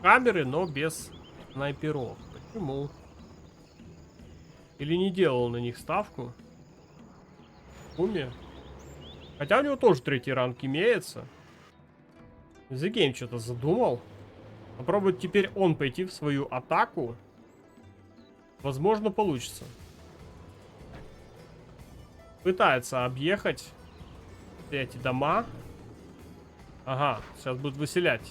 Камеры, но без снайперов. Почему? Или не делал на них ставку? Хуми? Хотя у него тоже третий ранг имеется. The Game что-то задумал. Попробует теперь он пойти в свою атаку. Возможно, получится. Пытается объехать эти дома. Ага, сейчас будет выселять.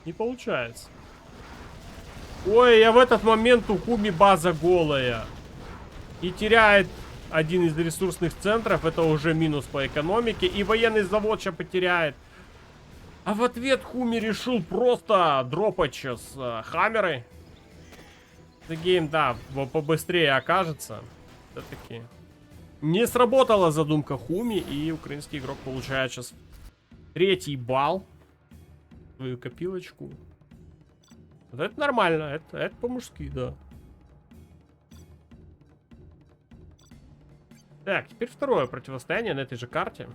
Не получается. Ой, я в этот момент у Хуми база голая. И теряет один из ресурсных центров. Это уже минус по экономике. И военный завод сейчас потеряет. А в ответ Хуми решил просто дропать сейчас Хаммеры. The Game, да, побыстрее окажется. Все-таки не сработала задумка Хуми. И украинский игрок получает сейчас 3-й балл. Свою копилочку. Вот это нормально. Это по-мужски, да. Так, теперь второе противостояние на этой же карте.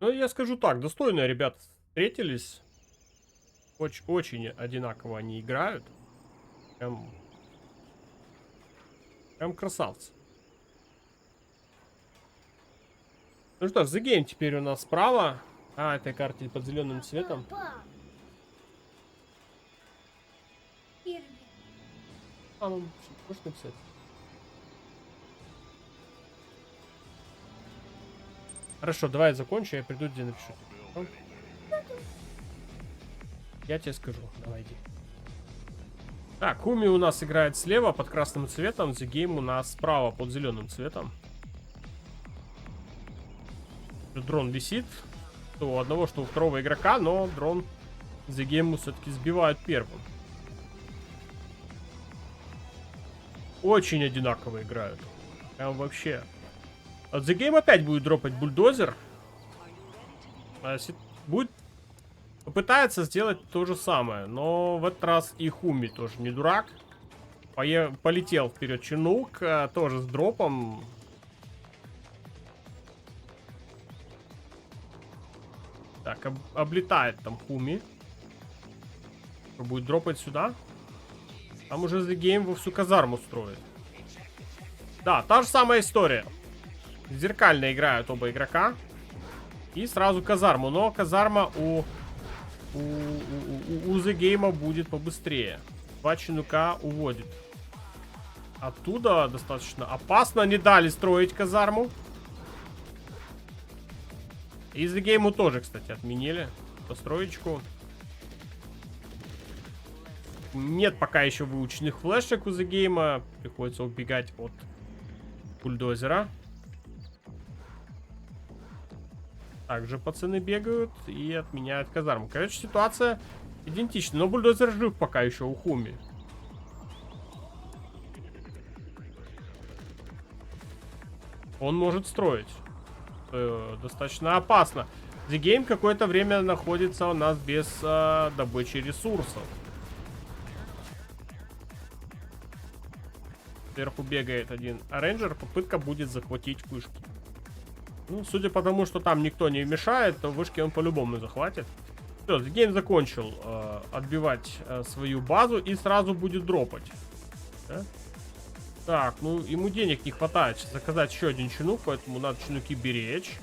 Ну, я скажу так, достойные ребята встретились. Очень одинаково они играют. Прям красавцы. Ну что ж, The Game теперь у нас справа. А, этой карте под зеленым цветом. Папа. Фирвер. А, ну, можешь написать? Хорошо, давай я закончу, я приду, где напишу. Хорошо? Я тебе скажу, давай иди. Так, Хуми у нас играет слева под красным цветом, The Game у нас справа под зеленым цветом. Дрон висит. Что у одного, что у второго игрока, но дрон The Game все-таки сбивают первым. Очень одинаково играют. Прям вообще. От The Game опять будет дропать бульдозер. Будет попытается сделать то же самое. Но в этот раз и Хуми тоже не дурак. Полетел вперед Чинук. Тоже с дропом. Так, облетает там Хуми. Будет дропать сюда. Там уже The Game во всю казарму строит. Да, та же самая история. Зеркально играют оба игрока. И сразу казарму. Но казарма у The Game будет побыстрее. Два Чинука уводит. Оттуда достаточно опасно. Не дали строить казарму. И The Game тоже, кстати, отменили построечку. Нет пока еще выученных флешек у The Game. Приходится убегать от бульдозера. Также пацаны бегают и отменяют казарму. Короче, ситуация идентична. Но бульдозер жив пока еще у Хуми. Он может строить. Достаточно опасно. The Game какое-то время находится у нас без добычи ресурсов. Сверху бегает один рейнджер. Попытка будет захватить вышки. Ну, судя по тому, что там никто не мешает, то вышки он по-любому захватит. Все, The Game закончил отбивать свою базу и сразу будет дропать. Да? Так, ну ему денег не хватает заказать еще один чинук, поэтому надо чинуки беречь.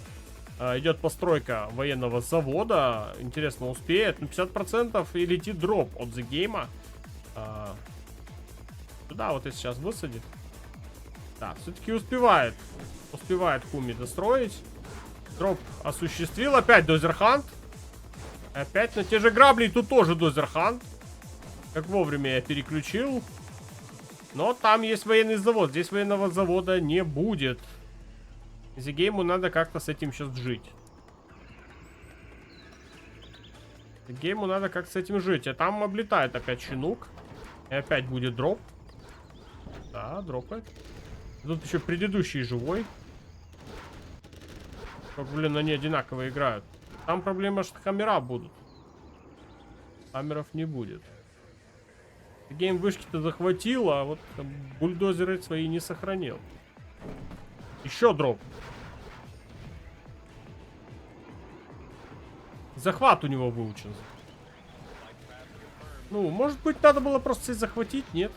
Идет постройка военного завода. Интересно, успеет? Ну, 50% и летит дроп от The Game. Сюда вот и сейчас высадит. Да, все-таки успевает. Успевает Хуми достроить. Дроп осуществил. Опять дозерхант. Опять на те же грабли. И тут тоже дозерхант. Как вовремя я переключил. Но там есть военный завод. Здесь военного завода не будет. The Game надо как-то с этим сейчас жить. The Game надо как-то с этим жить. А там облетает опять Чинук. И опять будет дроп. Да, дропает. Тут еще предыдущий живой. Как, блин, они одинаково играют. Там проблема, что камера будут. Камеров не будет. Гейм вышки-то захватил, а вот бульдозеры свои не сохранил. Еще дроп. Захват у него выучен. Ну, может быть, надо было просто захватить, нет?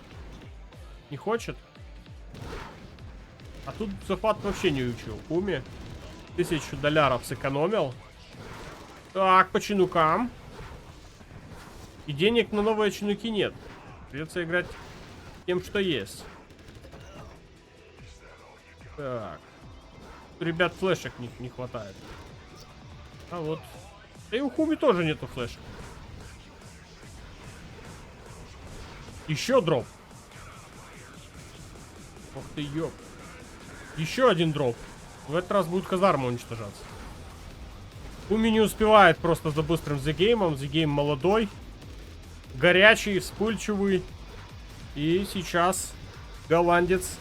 Не хочет. А тут захват вообще не учил. Хуми 1000 долларов сэкономил. Так, по чинукам. И денег на новые чинуки нет. Придется играть тем, что есть. Так. Ребят, флешек не хватает. А вот. Да и у Хуми тоже нету флешек. Еще дроп. Ох ты, ёп. Еще один дроп. В этот раз будет казарма уничтожаться. Хуми не успевает просто за быстрым The Game. The Game молодой. Горячий, вспыльчивый. И сейчас голландец,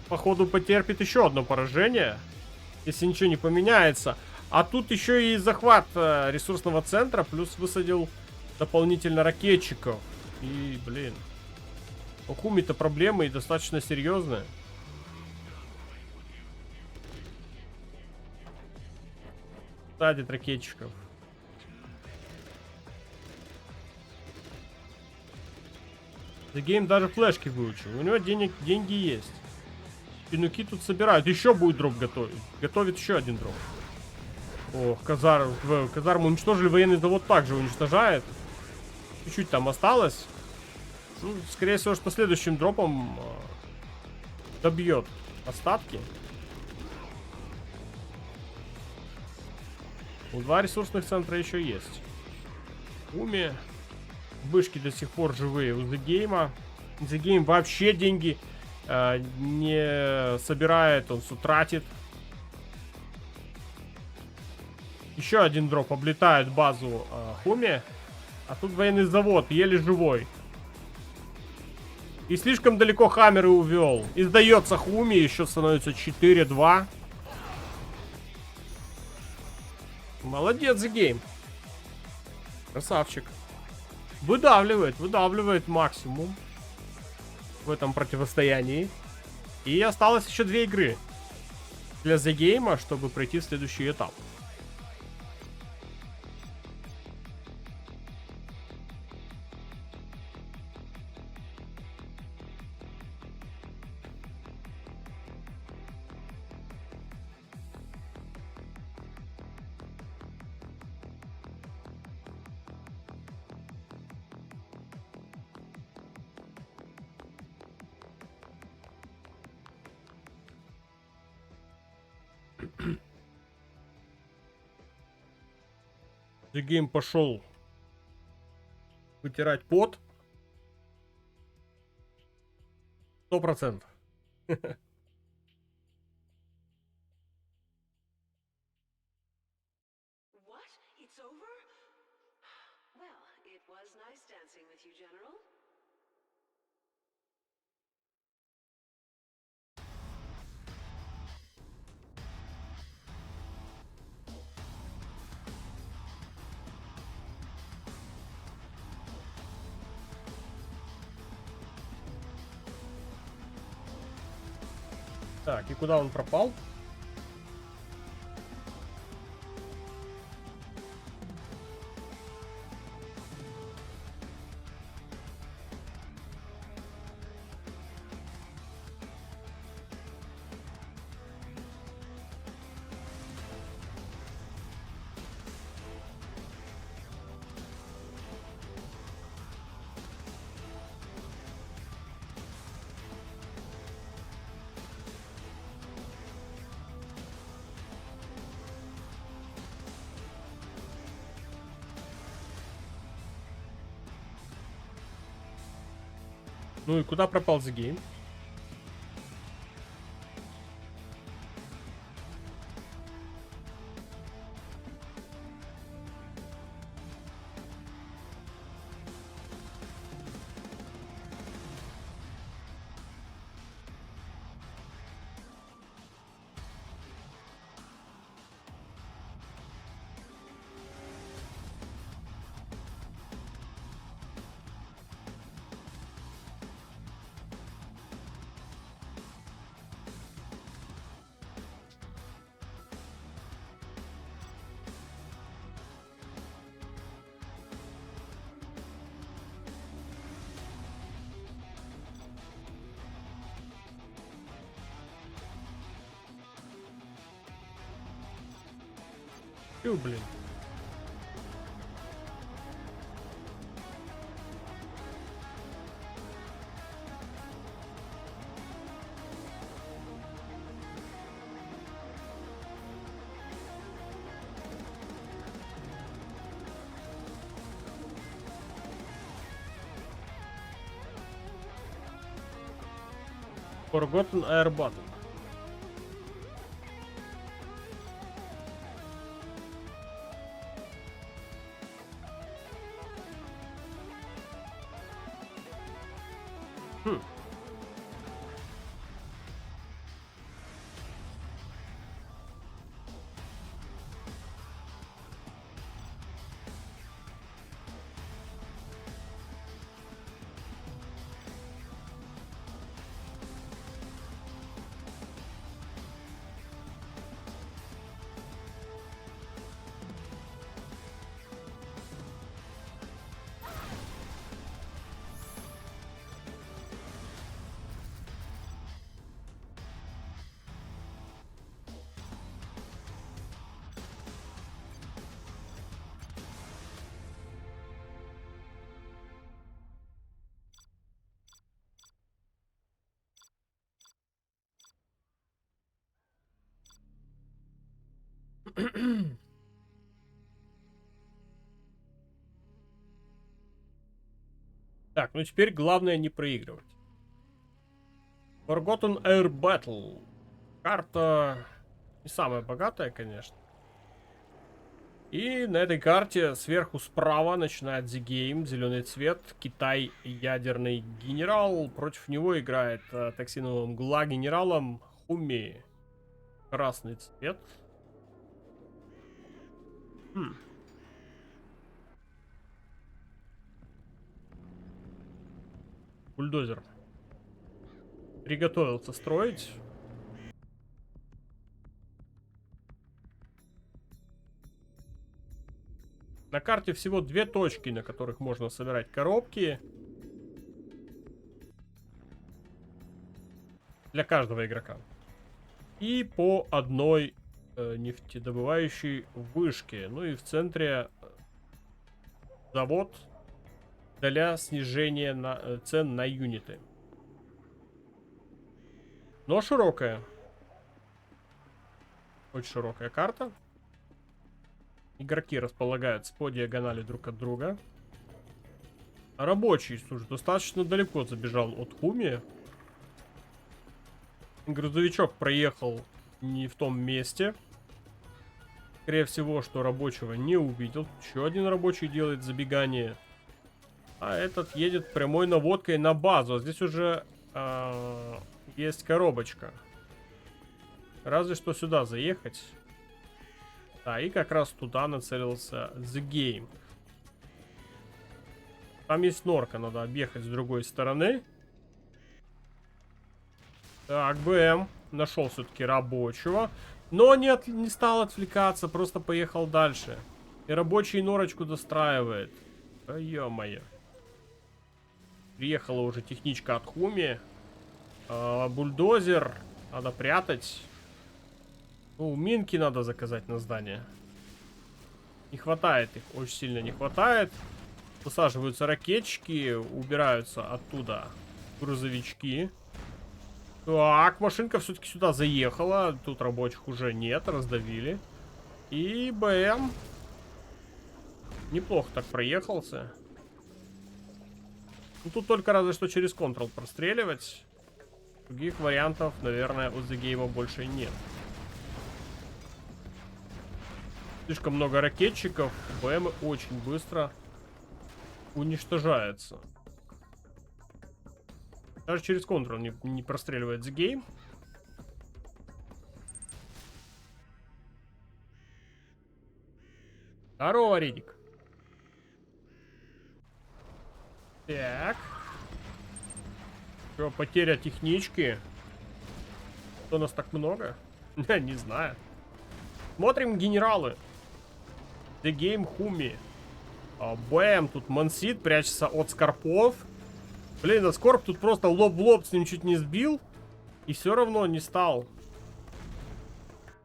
походу, потерпит еще одно поражение. Если ничего не поменяется. А тут еще и захват ресурсного центра. Плюс высадил дополнительно ракетчиков. И, блин. У Хуми-то проблемы и достаточно серьезные. Садит ракетчиков. The Game даже флешки выучил. У него деньги есть. Пинуки тут собирают. Еще будет дроп готовить. Готовит еще один дроп. Ох, казарму уничтожили. Военный завод также уничтожает. Чуть-чуть там осталось. Ну, скорее всего, что следующим дропом добьет остатки. У 2 ресурсных центра еще есть. Уми. Бышки до сих пор живые у The Game. The Game вообще деньги не собирает, он все тратит. Еще один дроп облетает базу Хуми. А тут военный завод, еле живой. И слишком далеко Хаммеры увел. И сдается Хуми, еще становится 4-2. Молодец, The Game. Красавчик. Выдавливает максимум в этом противостоянии. И осталось еще 2 игры для The Game, чтобы пройти в следующий этап. The Game пошел вытирать пот. 100%. What? It's over? Well, it was nice dancing with you, General. Так, и куда он пропал? Ну и куда пропал The Game? Блин. Forgotten Air Battle. Так, ну теперь главное не проигрывать. Forgotten Air Battle. Карта не самая богатая, конечно. И на этой карте сверху справа начинает The Game, зеленый цвет, Китай, ядерный генерал. Против него играет токсиновая мгла генералом Хуми. Красный цвет. Бульдозер приготовился строить. На карте всего 2 точки, на которых можно собирать коробки. Для каждого игрока. И по одной нефтедобывающей вышке. Ну и в центре завод для снижения цен на юниты. Но широкая. Очень широкая карта. Игроки располагаются по диагонали друг от друга. Рабочий, слушай, достаточно далеко забежал от Хуми. Грузовичок проехал не в том месте. Скорее всего, что рабочего не увидел. Еще один рабочий делает забегание. А этот едет прямой наводкой на базу. А здесь уже есть коробочка. Разве что сюда заехать. Да, и как раз туда нацелился The Game. Там есть норка, надо объехать с другой стороны. Так, БМ нашел все-таки рабочего. Но не стал отвлекаться, просто поехал дальше. И рабочий норочку достраивает. Ё-моё. Приехала уже техничка от Хуми. Бульдозер надо прятать. Ну, минки надо заказать на здание. Не хватает их, очень сильно не хватает. Высаживаются ракетчики, убираются оттуда грузовички. Так, машинка все-таки сюда заехала. Тут рабочих уже нет, раздавили. И БМ неплохо так проехался. Ну, тут только разве что через Ctrl простреливать. Других вариантов, наверное, у The Game больше нет. Слишком много ракетчиков. БМ очень быстро уничтожается. Даже через Ctrl не простреливает The Game. Здорово, Ридик. Так. Что, потеря технички? Что у нас так много? Не знаю. Смотрим генералы. The Game Хуми. БМ, тут Мансит прячется от Скорпов. Блин, а Скорп тут просто лоб в лоб с ним чуть не сбил. И все равно не стал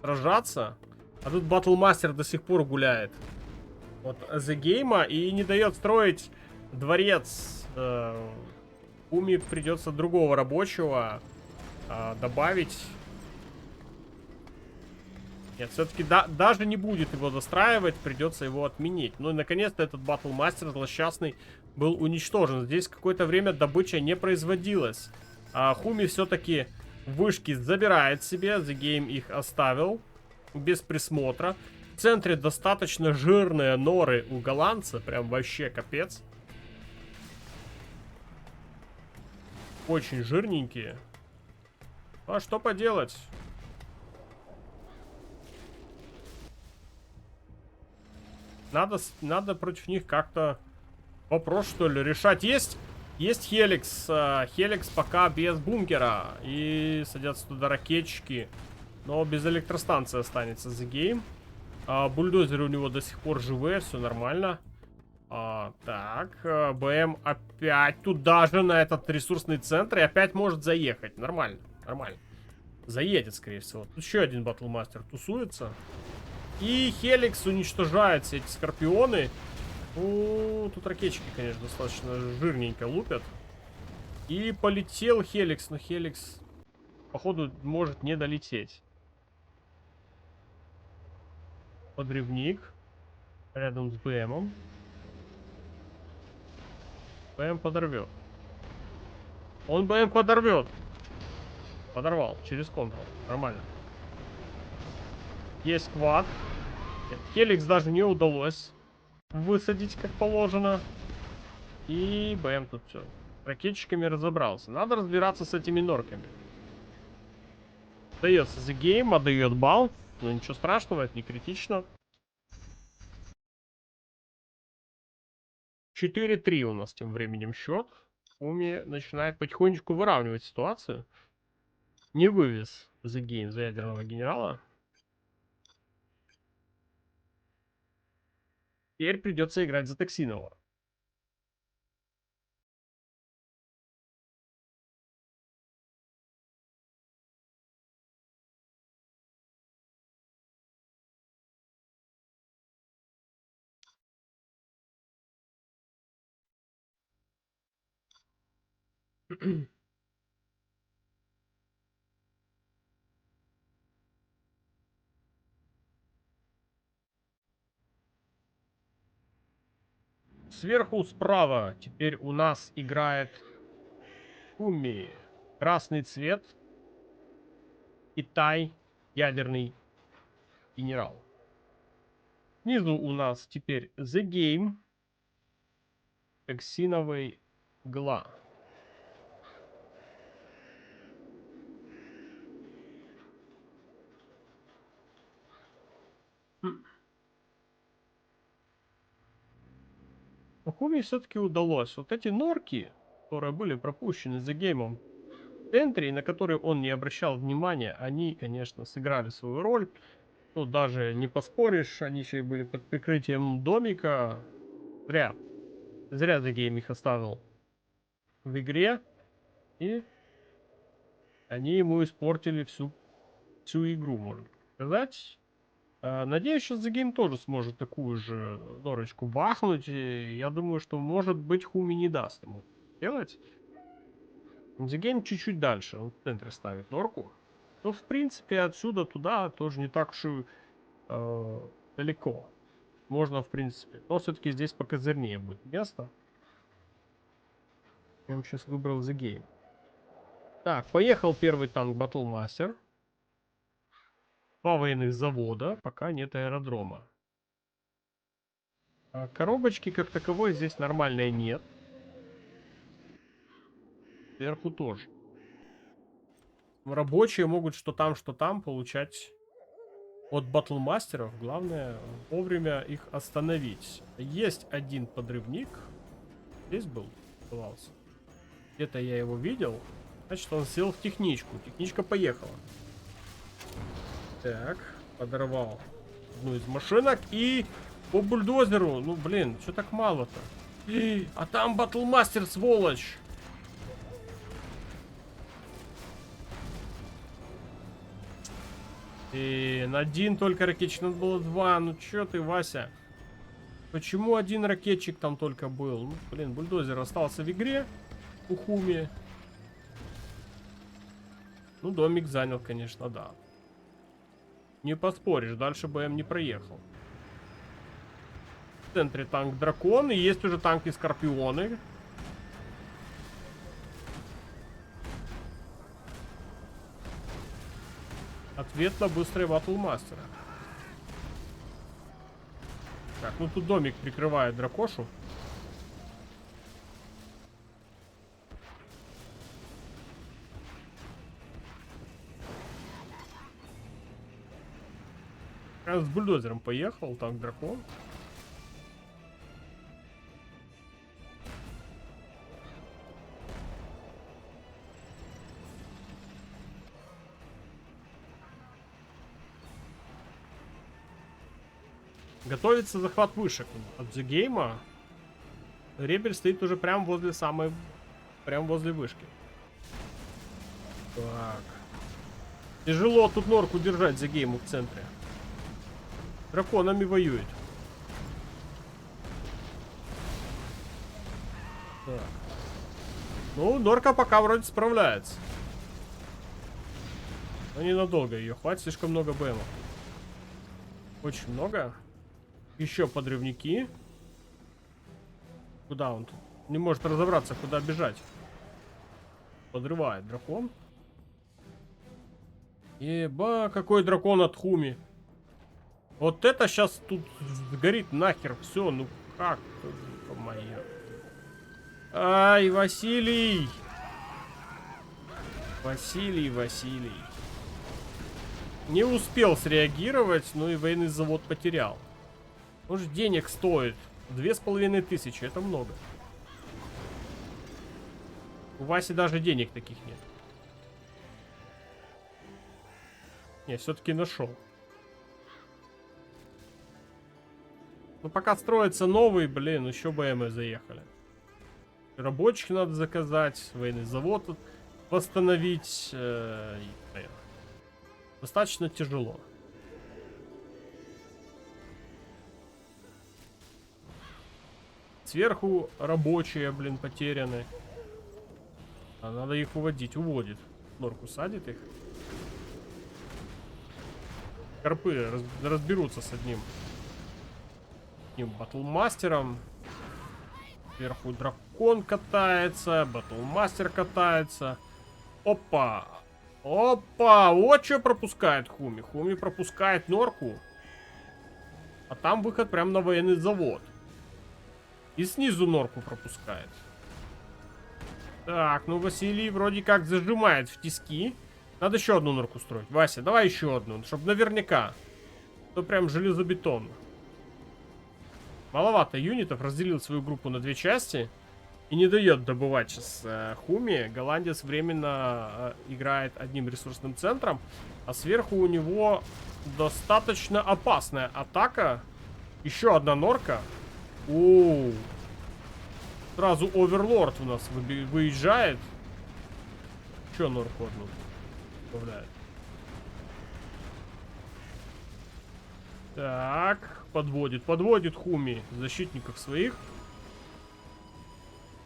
сражаться. А тут Баттлмастер до сих пор гуляет. Вот The Game и не дает строить дворец. Хуми придется другого рабочего добавить. Нет, все-таки даже не будет его достраивать, придется его отменить. Ну и наконец-то этот Баттлмастер злосчастный был уничтожен. Здесь какое-то время добыча не производилась. Хуми все-таки вышки забирает себе, The Game их оставил без присмотра. В центре достаточно жирные норы у голландца, прям вообще капец. Очень жирненькие. А что поделать? Надо против них как-то вопрос, что ли, решать. Есть Хеликс. Хеликс пока без бункера. И садятся туда ракетчики. Но без электростанции останется The Game. Бульдозеры у него до сих пор живые. Все нормально. Так, БМ опять туда же, на этот ресурсный центр. И опять может заехать. Нормально, нормально. Заедет, скорее всего. Тут еще один Баттлмастер тусуется. И Хеликс уничтожает все эти скорпионы. Тут ракетчики, конечно, достаточно жирненько лупят. И полетел Хеликс. Но Хеликс, походу, может не долететь. Подрывник. Рядом с БМом. БМ подорвет. Он БМ подорвет. Подорвал через контрол. Нормально. Есть квад. Нет, Хеликс даже не удалось высадить как положено. И БМ тут все. Ракетчиками разобрался. Надо разбираться с этими норками. Дается за гейм, отдает бал. Но ничего страшного, это не критично. 4-3 у нас тем временем счет. Уми начинает потихонечку выравнивать ситуацию. Не вывез за гейм за ядерного генерала. Теперь придется играть за Токсинова. Сверху справа теперь у нас играет Уми. Красный цвет. Китай. Ядерный генерал. Снизу у нас теперь The Game. Токсиновый Гла. Хуми все-таки удалось. Вот эти норки, которые были пропущены за геймом в центре, и на которые он не обращал внимания, они, конечно, сыграли свою роль. Тут даже не поспоришь, они еще и были под прикрытием домика. Зря. Зря за гейм их оставил в игре. И они ему испортили всю игру, можно сказать. Надеюсь, сейчас The Game тоже сможет такую же норочку бахнуть. И я думаю, что, может быть, Хуми не даст ему делать. The Game чуть-чуть дальше. Он в центре ставит норку. Но, в принципе, отсюда туда тоже не так уж и далеко. Можно, в принципе. Но все-таки здесь покозырнее будет место. Я сейчас выбрал The Game. Так, поехал первый танк Battlemaster. 2 военных завода, пока нет аэродрома. Коробочки как таковой здесь нормальной нет. Сверху тоже. Рабочие могут что там получать от батлмастеров. Главное вовремя их остановить. Есть один подрывник. Здесь был. Где-то я его видел. Значит, он сел в техничку. Техничка поехала. Так, подорвал одну из машинок и по бульдозеру. Ну, блин, что так мало-то? А там батлмастер, сволочь! И на один только ракетчик, надо было 2. Ну чё ты, Вася? Почему один ракетчик там только был? Ну, блин, бульдозер остался в игре у Хуми. Ну, домик занял, конечно, да. Не поспоришь, дальше БМ не проехал. В центре танк Дракон, и есть уже танки Скорпионы. Ответ на быстрый батлмастера. Так, ну тут домик прикрывает дракошу. Я с бульдозером поехал, танк Дракон. Готовится захват вышек от The Game. Ребель стоит уже прям возле прям возле вышки. Так. Тяжело тут норку держать The Game в центре. Драконами воюет. Так. Ну, норка пока вроде справляется. Но ненадолго ее хватит, слишком много БМов. Очень много. Еще подрывники. Куда он тут? Не может разобраться, куда бежать. Подрывает дракон. Еба, какой дракон от Хуми. Вот это сейчас тут сгорит нахер все. Ну как? Моё. Ай, Василий. Василий. Не успел среагировать, ну и военный завод потерял. Он же денег стоит. 2500, это много. У Васи даже денег таких нет. Не, все-таки нашел. Ну пока строится новый, блин, еще бы мы заехали. Рабочих надо заказать, военный завод восстановить. Достаточно тяжело. Сверху рабочие, блин, потеряны. А надо их уводить. Уводит. Норку садит их. Карпы разберутся с одним батлмастером. Сверху дракон катается. Батлмастер катается. Опа. Опа. Вот что пропускает Хуми. Хуми пропускает норку. А там выход прям на военный завод. И снизу норку пропускает. Так, ну Василий вроде как зажимает в тиски. Надо еще одну норку строить. Вася, давай еще одну, чтобы наверняка. То прям железобетон. Маловато юнитов, разделил свою группу на две части. И не дает добывать сейчас Хуми. Голландец временно играет одним ресурсным центром. А сверху у него достаточно опасная атака. Еще одна норка. Оу. Сразу Оверлорд у нас выезжает. Еще норку одну добавляет. Так, подводит Хуми защитников своих.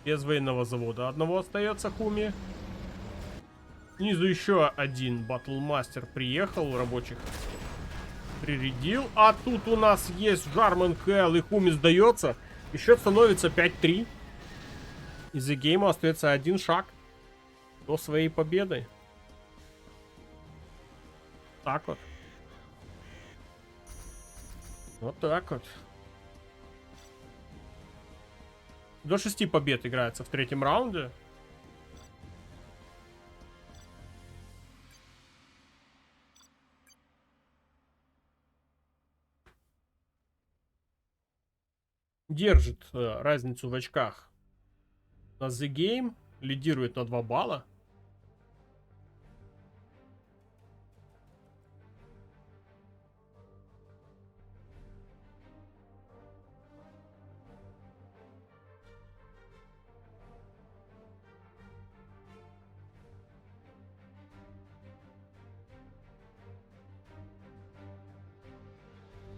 Без военного завода одного остается Хуми. Снизу еще один батлмастер приехал, рабочих прирядил. А тут у нас есть Жармен Кэл, и Хуми сдается. И счет становится 5-3. Из-за гейма остается один шаг до своей победы. Так вот. Вот так вот. До 6 побед играется в третьем раунде. Держит разницу в очках. У нас The Game лидирует на 2 балла.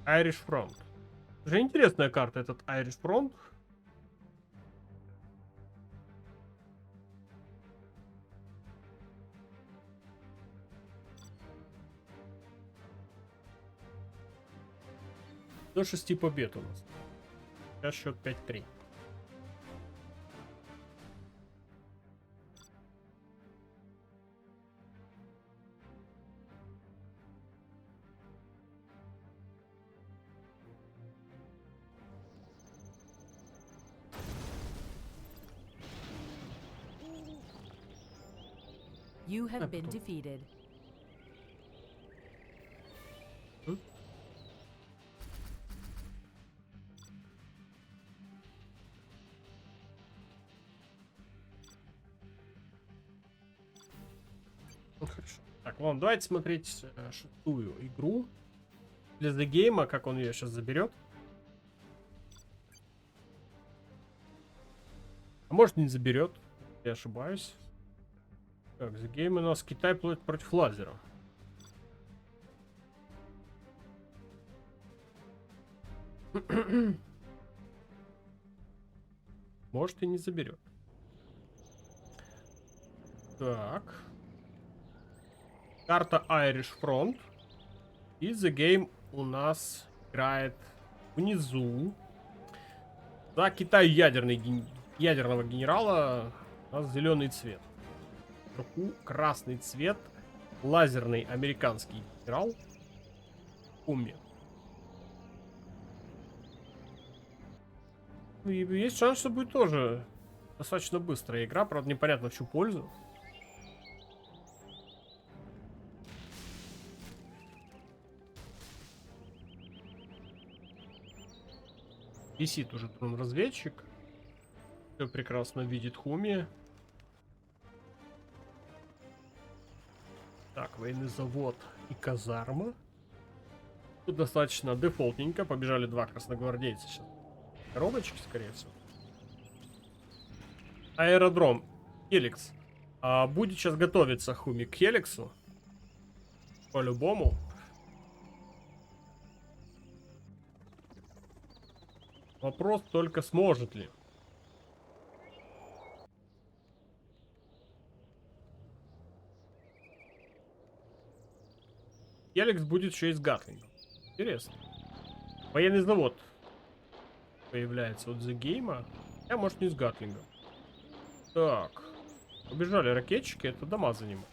Irish Front. Уже интересная карта этот Irish Front. До 6 побед у нас. Сейчас счет 5-3. You have been потом. defeated. Ну, хорошо. Так, ладно, давайте смотреть шестую игру. Для The Game, как он ее сейчас заберет. А может не заберет. Я ошибаюсь. Так, The Game у нас Китай против лазера. Может и не заберет. Так. Карта Irish Front. И The Game у нас играет внизу. Да, Китай ядерный ядерного генерала у нас зеленый цвет. Вверху красный цвет. Лазерный американский генерал. Хуми. И есть шанс, что будет тоже достаточно быстрая игра. Правда, непонятно в чью пользу. Висит уже дрон-разведчик. Все прекрасно видит Хуми. Так, военный завод и казарма. Тут достаточно дефолтненько. Побежали два красногвардейца сейчас. Коробочки, скорее всего. Аэродром. Хеликс. Будет сейчас готовиться Хуми к Хеликсу. По-любому. Вопрос только, сможет ли. Хеликс будет еще и с Гатлингом. Интересно. Военный завод появляется от The Game. А может, не с Гатлингом. Так. Побежали ракетчики, это дома занимают.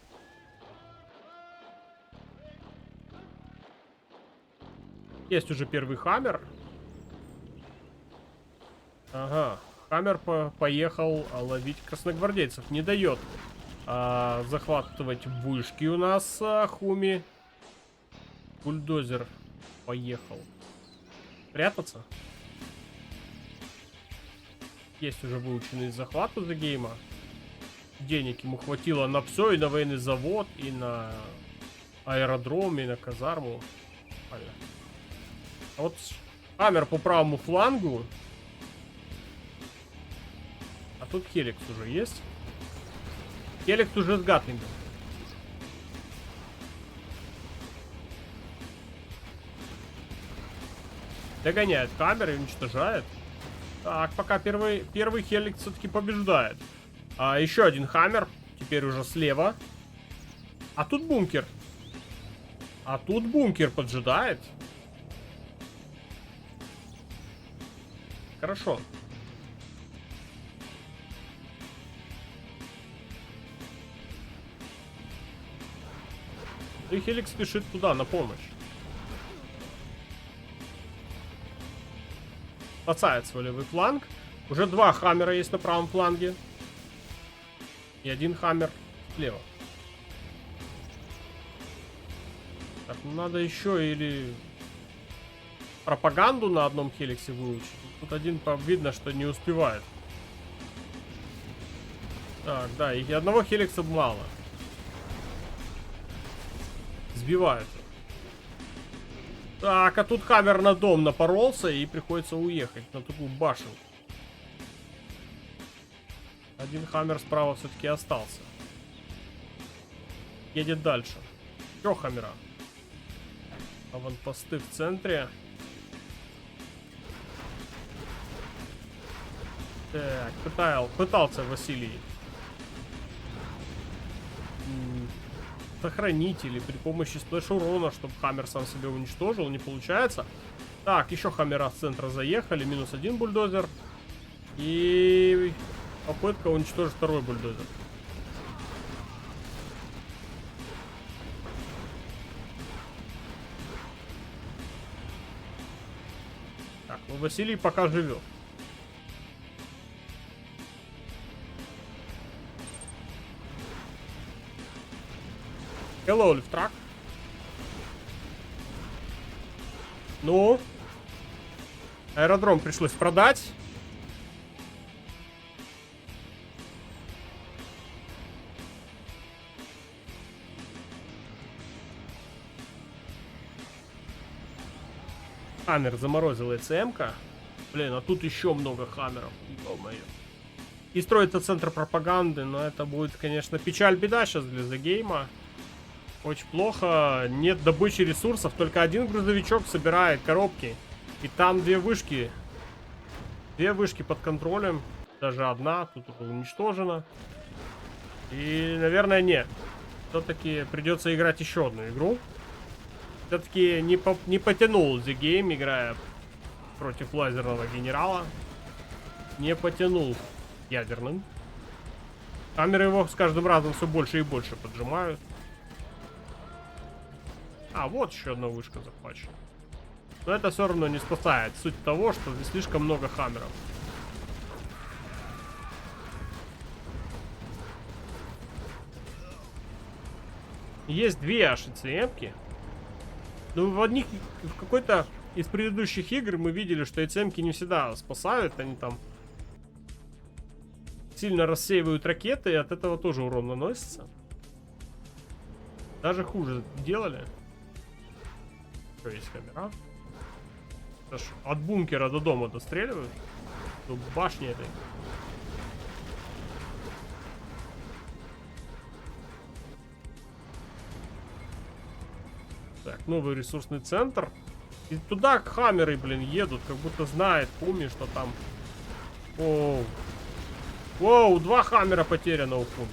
Есть уже первый Хаммер. Ага. Хаммер поехал ловить красногвардейцев. Не дает захватывать вышки у нас Хуми. Бульдозер поехал. Прятаться. Есть уже выученный захват у The Game. Денег ему хватило на все, и на военный завод, и на аэродром, и на казарму. А вот Хаммер по правому флангу. А тут Хеликс уже есть. Хеликс уже с Гатлингом. Догоняет Хаммер и уничтожает. Так, пока первый Хеликс все-таки побеждает. Еще один Хаммер. Теперь уже слева. А тут бункер. А тут бункер поджидает. Хорошо. И Хеликс спешит туда, на помощь. Спасает свой левый фланг. Уже два Хаммера есть на правом фланге. И один Хаммер слева. Так, ну надо еще или пропаганду на одном Хеликсе выучить. Тут один видно, что не успевает. Так, да, и одного Хеликса мало. Сбивают. Так, а тут Хаммер на дом напоролся и приходится уехать на такую башенку. Один Хаммер справа все-таки остался. Едет дальше. Еще Хаммера. Аванпосты в центре. Так, пытался Василий сохранить или при помощи сплэш урона, чтобы Хаммер сам себя уничтожил, не получается. Так, еще Хаммера с центра заехали, минус один бульдозер. И попытка уничтожить второй бульдозер. Так, ну Василий пока живет. Hello, лифтрак. Ну, аэродром пришлось продать. Хаммер заморозил ЭЦМ-ка. Блин, а тут еще много Хаммеров. Ё-моё. И строится центр пропаганды, но это будет, конечно, печаль-беда сейчас для The Game. Очень плохо. Нет добычи ресурсов. Только один грузовичок собирает коробки. И там две вышки. Две вышки под контролем. Даже одна. Тут уже уничтожена. И, наверное, нет. Все-таки придется играть еще одну игру. Все-таки не потянул The Game, играя против лазерного генерала. Не потянул ядерным. Камеры его с каждым разом все больше и больше поджимают. А, вот еще одна вышка захвачена. Но это все равно не спасает суть того, что здесь слишком много хаммеров. Есть две АШЦМ-ки. Ну, в одних, в какой-то из предыдущих игр мы видели, что АЦМ-ки не всегда спасают. Они там сильно рассеивают ракеты, и от этого тоже урон наносится. Даже хуже делали. Что есть камера? Это ж от бункера до дома достреливают. До башни этой. Так, новый ресурсный центр. И туда хаммеры, блин, едут, как будто знает Хуми, что там... Оу. Воу, 2 хаммера потеряно у Хуми.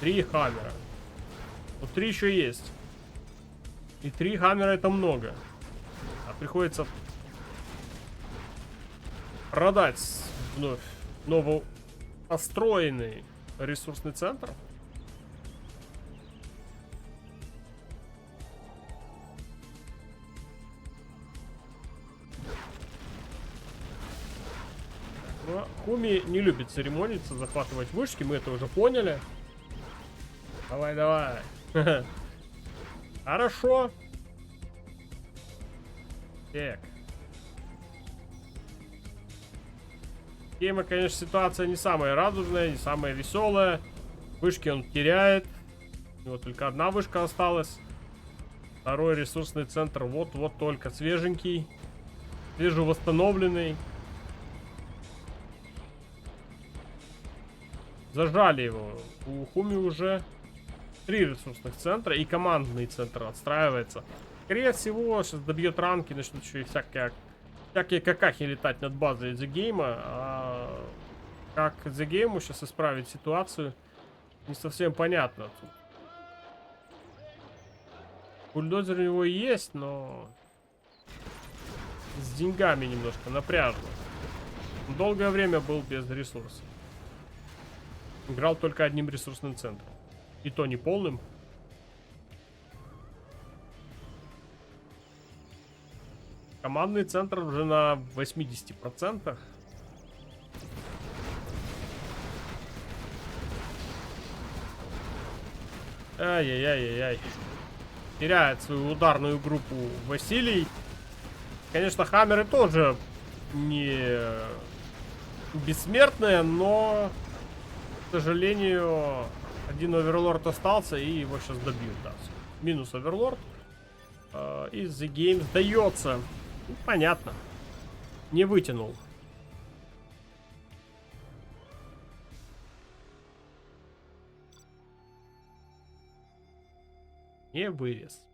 3 хаммера. Вот 3 еще есть. И 3 хаммера это много. А приходится продать вновь новопостроенный ресурсный центр. Но Хуми не любит церемониться, захватывать вышки, мы это уже поняли. Давай, давай. Хорошо. Так. Гейма, конечно, ситуация не самая радужная, не самая веселая. Вышки он теряет. У него только одна вышка осталась. Второй ресурсный центр вот-вот только свеженький. Свежевосстановленный. Зажали его. У Хуми уже 3 ресурсных центра и командный центр отстраивается. Скорее всего, сейчас добьет ранки, начнут еще и всякие какахи летать над базой The Game. А как The Game сейчас исправить ситуацию, не совсем понятно. Тут бульдозер у него есть, но с деньгами немножко напряжно. Он долгое время был без ресурсов. Играл только одним ресурсным центром. И то не полным. Командный центр уже на 80%. Ай-яй-яй-яй-яй. Теряет свою ударную группу Василий. Конечно, хаммеры тоже не бессмертные, но, к сожалению, один оверлорд остался, и его сейчас добьют. Да. Минус оверлорд. И The Game сдается. Ну, понятно. Не вытянул. Не вырез.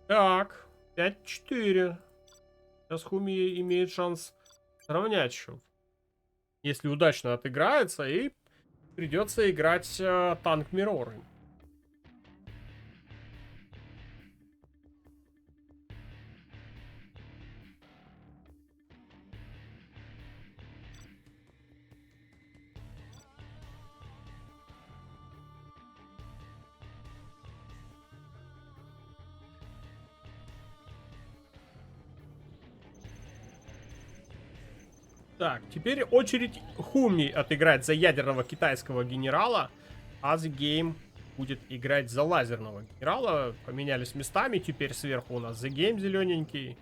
Так, 5-4. Сейчас Хуми имеет шанс равнять счет. Если удачно отыграется, и придется играть танк Мироры. Так, теперь очередь Хуми отыграть за ядерного китайского генерала, а The Game будет играть за лазерного генерала. Поменялись местами, теперь сверху у нас The Game зелененький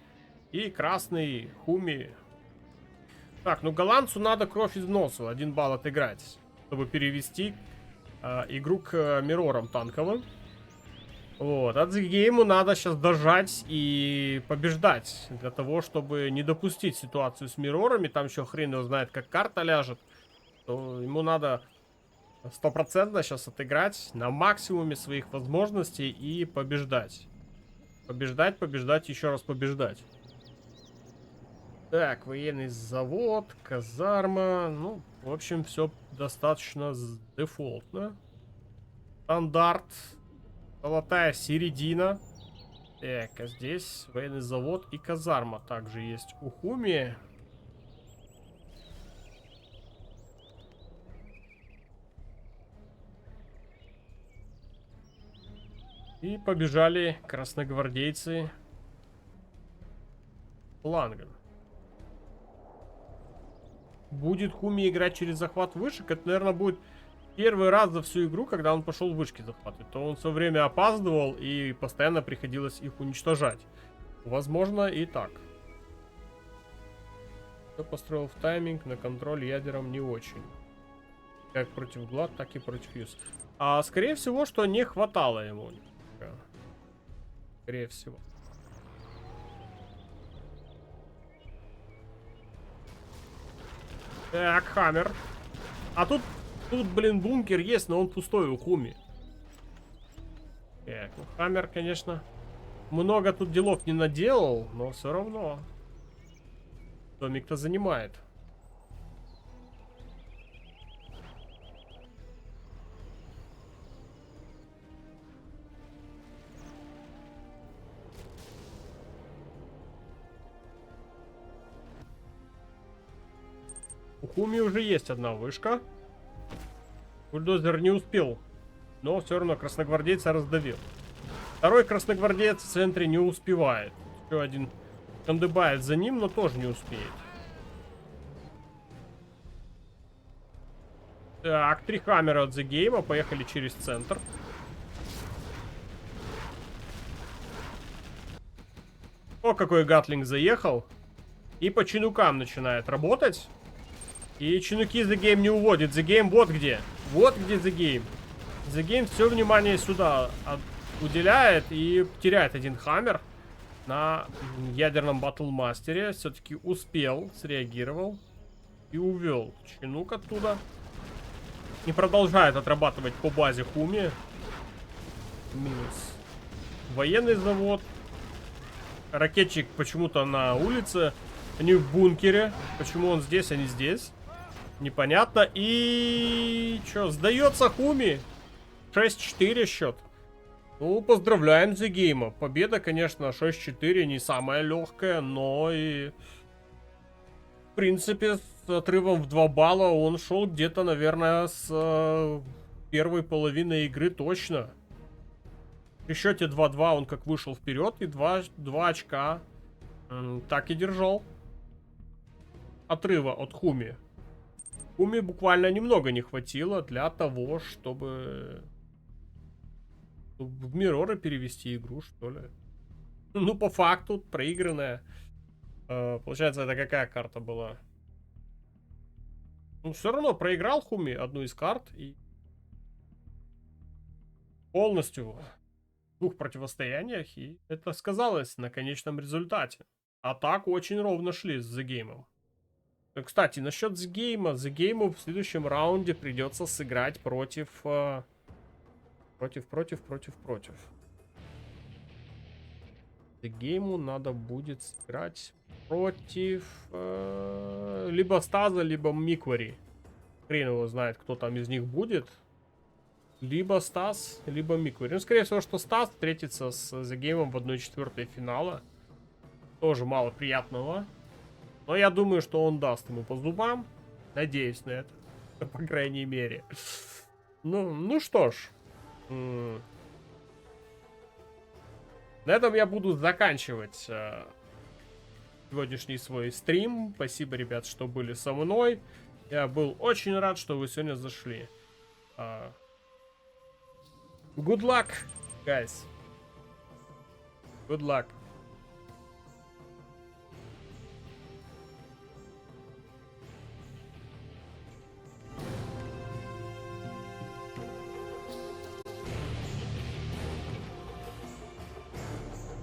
и красный Хуми. Так, ну голландцу надо кровь из носа, 1 балл отыграть, чтобы перевести игру к мирорам танковым. Вот, а The Game надо сейчас дожать и побеждать, для того, чтобы не допустить ситуацию с мирорами. Там еще хрен его знает, как карта ляжет. То ему надо 100% сейчас отыграть на максимуме своих возможностей и побеждать. Побеждать, побеждать, еще раз побеждать. Так, военный завод, казарма. Ну, в общем, все достаточно дефолтно. Стандарт. Золотая середина. Так, а здесь военный завод и казарма также есть у Хуми. И побежали красногвардейцы Ланган. Будет Хуми играть через захват вышек? Это, наверное, будет первый раз за всю игру, когда он пошел вышки захватывать. То он все время опаздывал и постоянно приходилось их уничтожать. Возможно, и так. Кто построил в тайминг, на контроль ядером не очень. Как против Глад, так и против Юз. А скорее всего, что не хватало ему. Скорее всего. Так, Хаммер. А тут, блин, бункер есть, но он пустой у Хуми. Так, ну Хаммер, конечно, много тут делов не наделал, но все равно. Домик-то занимает. У Хуми уже есть одна вышка. Бульдозер не успел, но все равно красногвардейца раздавил. Второй красногвардеец в центре не успевает. Еще один кандыбает за ним, но тоже не успеет. Так, 3 хаммера от The Game поехали через центр. О, какой гатлинг заехал. И по чинукам начинает работать. И чинуки The Game не уводит. The Game вот где. Вот где The Game. The Game все внимание сюда уделяет и теряет один хаммер на ядерном батлмастере. Все-таки успел, среагировал и увел чинук оттуда. И продолжает отрабатывать по базе Хуми. Минус военный завод. Ракетчик почему-то на улице. Они в бункере. Почему он здесь, а не здесь? Непонятно. И... Чё, сдается Хуми? 6-4 счет. Ну, поздравляем The Game. Победа, конечно, 6-4 не самая легкая, но и... В принципе, с отрывом в 2 балла он шел где-то, наверное, с первой половины игры точно. При счете 2-2 он как вышел вперед и 2 очка так и держал. Отрыва от Хуми. Хуми буквально немного не хватило для того, чтобы в мирроры перевести игру, что ли. Ну, по факту, проигранная. Получается, это какая карта была? Ну, все равно проиграл Хуми одну из карт и полностью в 2 противостояниях, и это сказалось на конечном результате. А так очень ровно шли с The Game. Кстати, насчет The Game. The Game в следующем раунде придется сыграть против. The Game надо будет сыграть против либо Стаза, либо Миквари. Хрен его знает, кто там из них будет. Либо Стас, либо Миквари. Ну, скорее всего, что Стас встретится с The Game в 1/4 финала. Тоже мало приятного. Но я думаю, что он даст ему по зубам. Надеюсь на это. По крайней мере. Ну что ж. На этом я буду заканчивать сегодняшний свой стрим. Спасибо, ребят, что были со мной. Я был очень рад, что вы сегодня зашли. Good luck, guys. Good luck.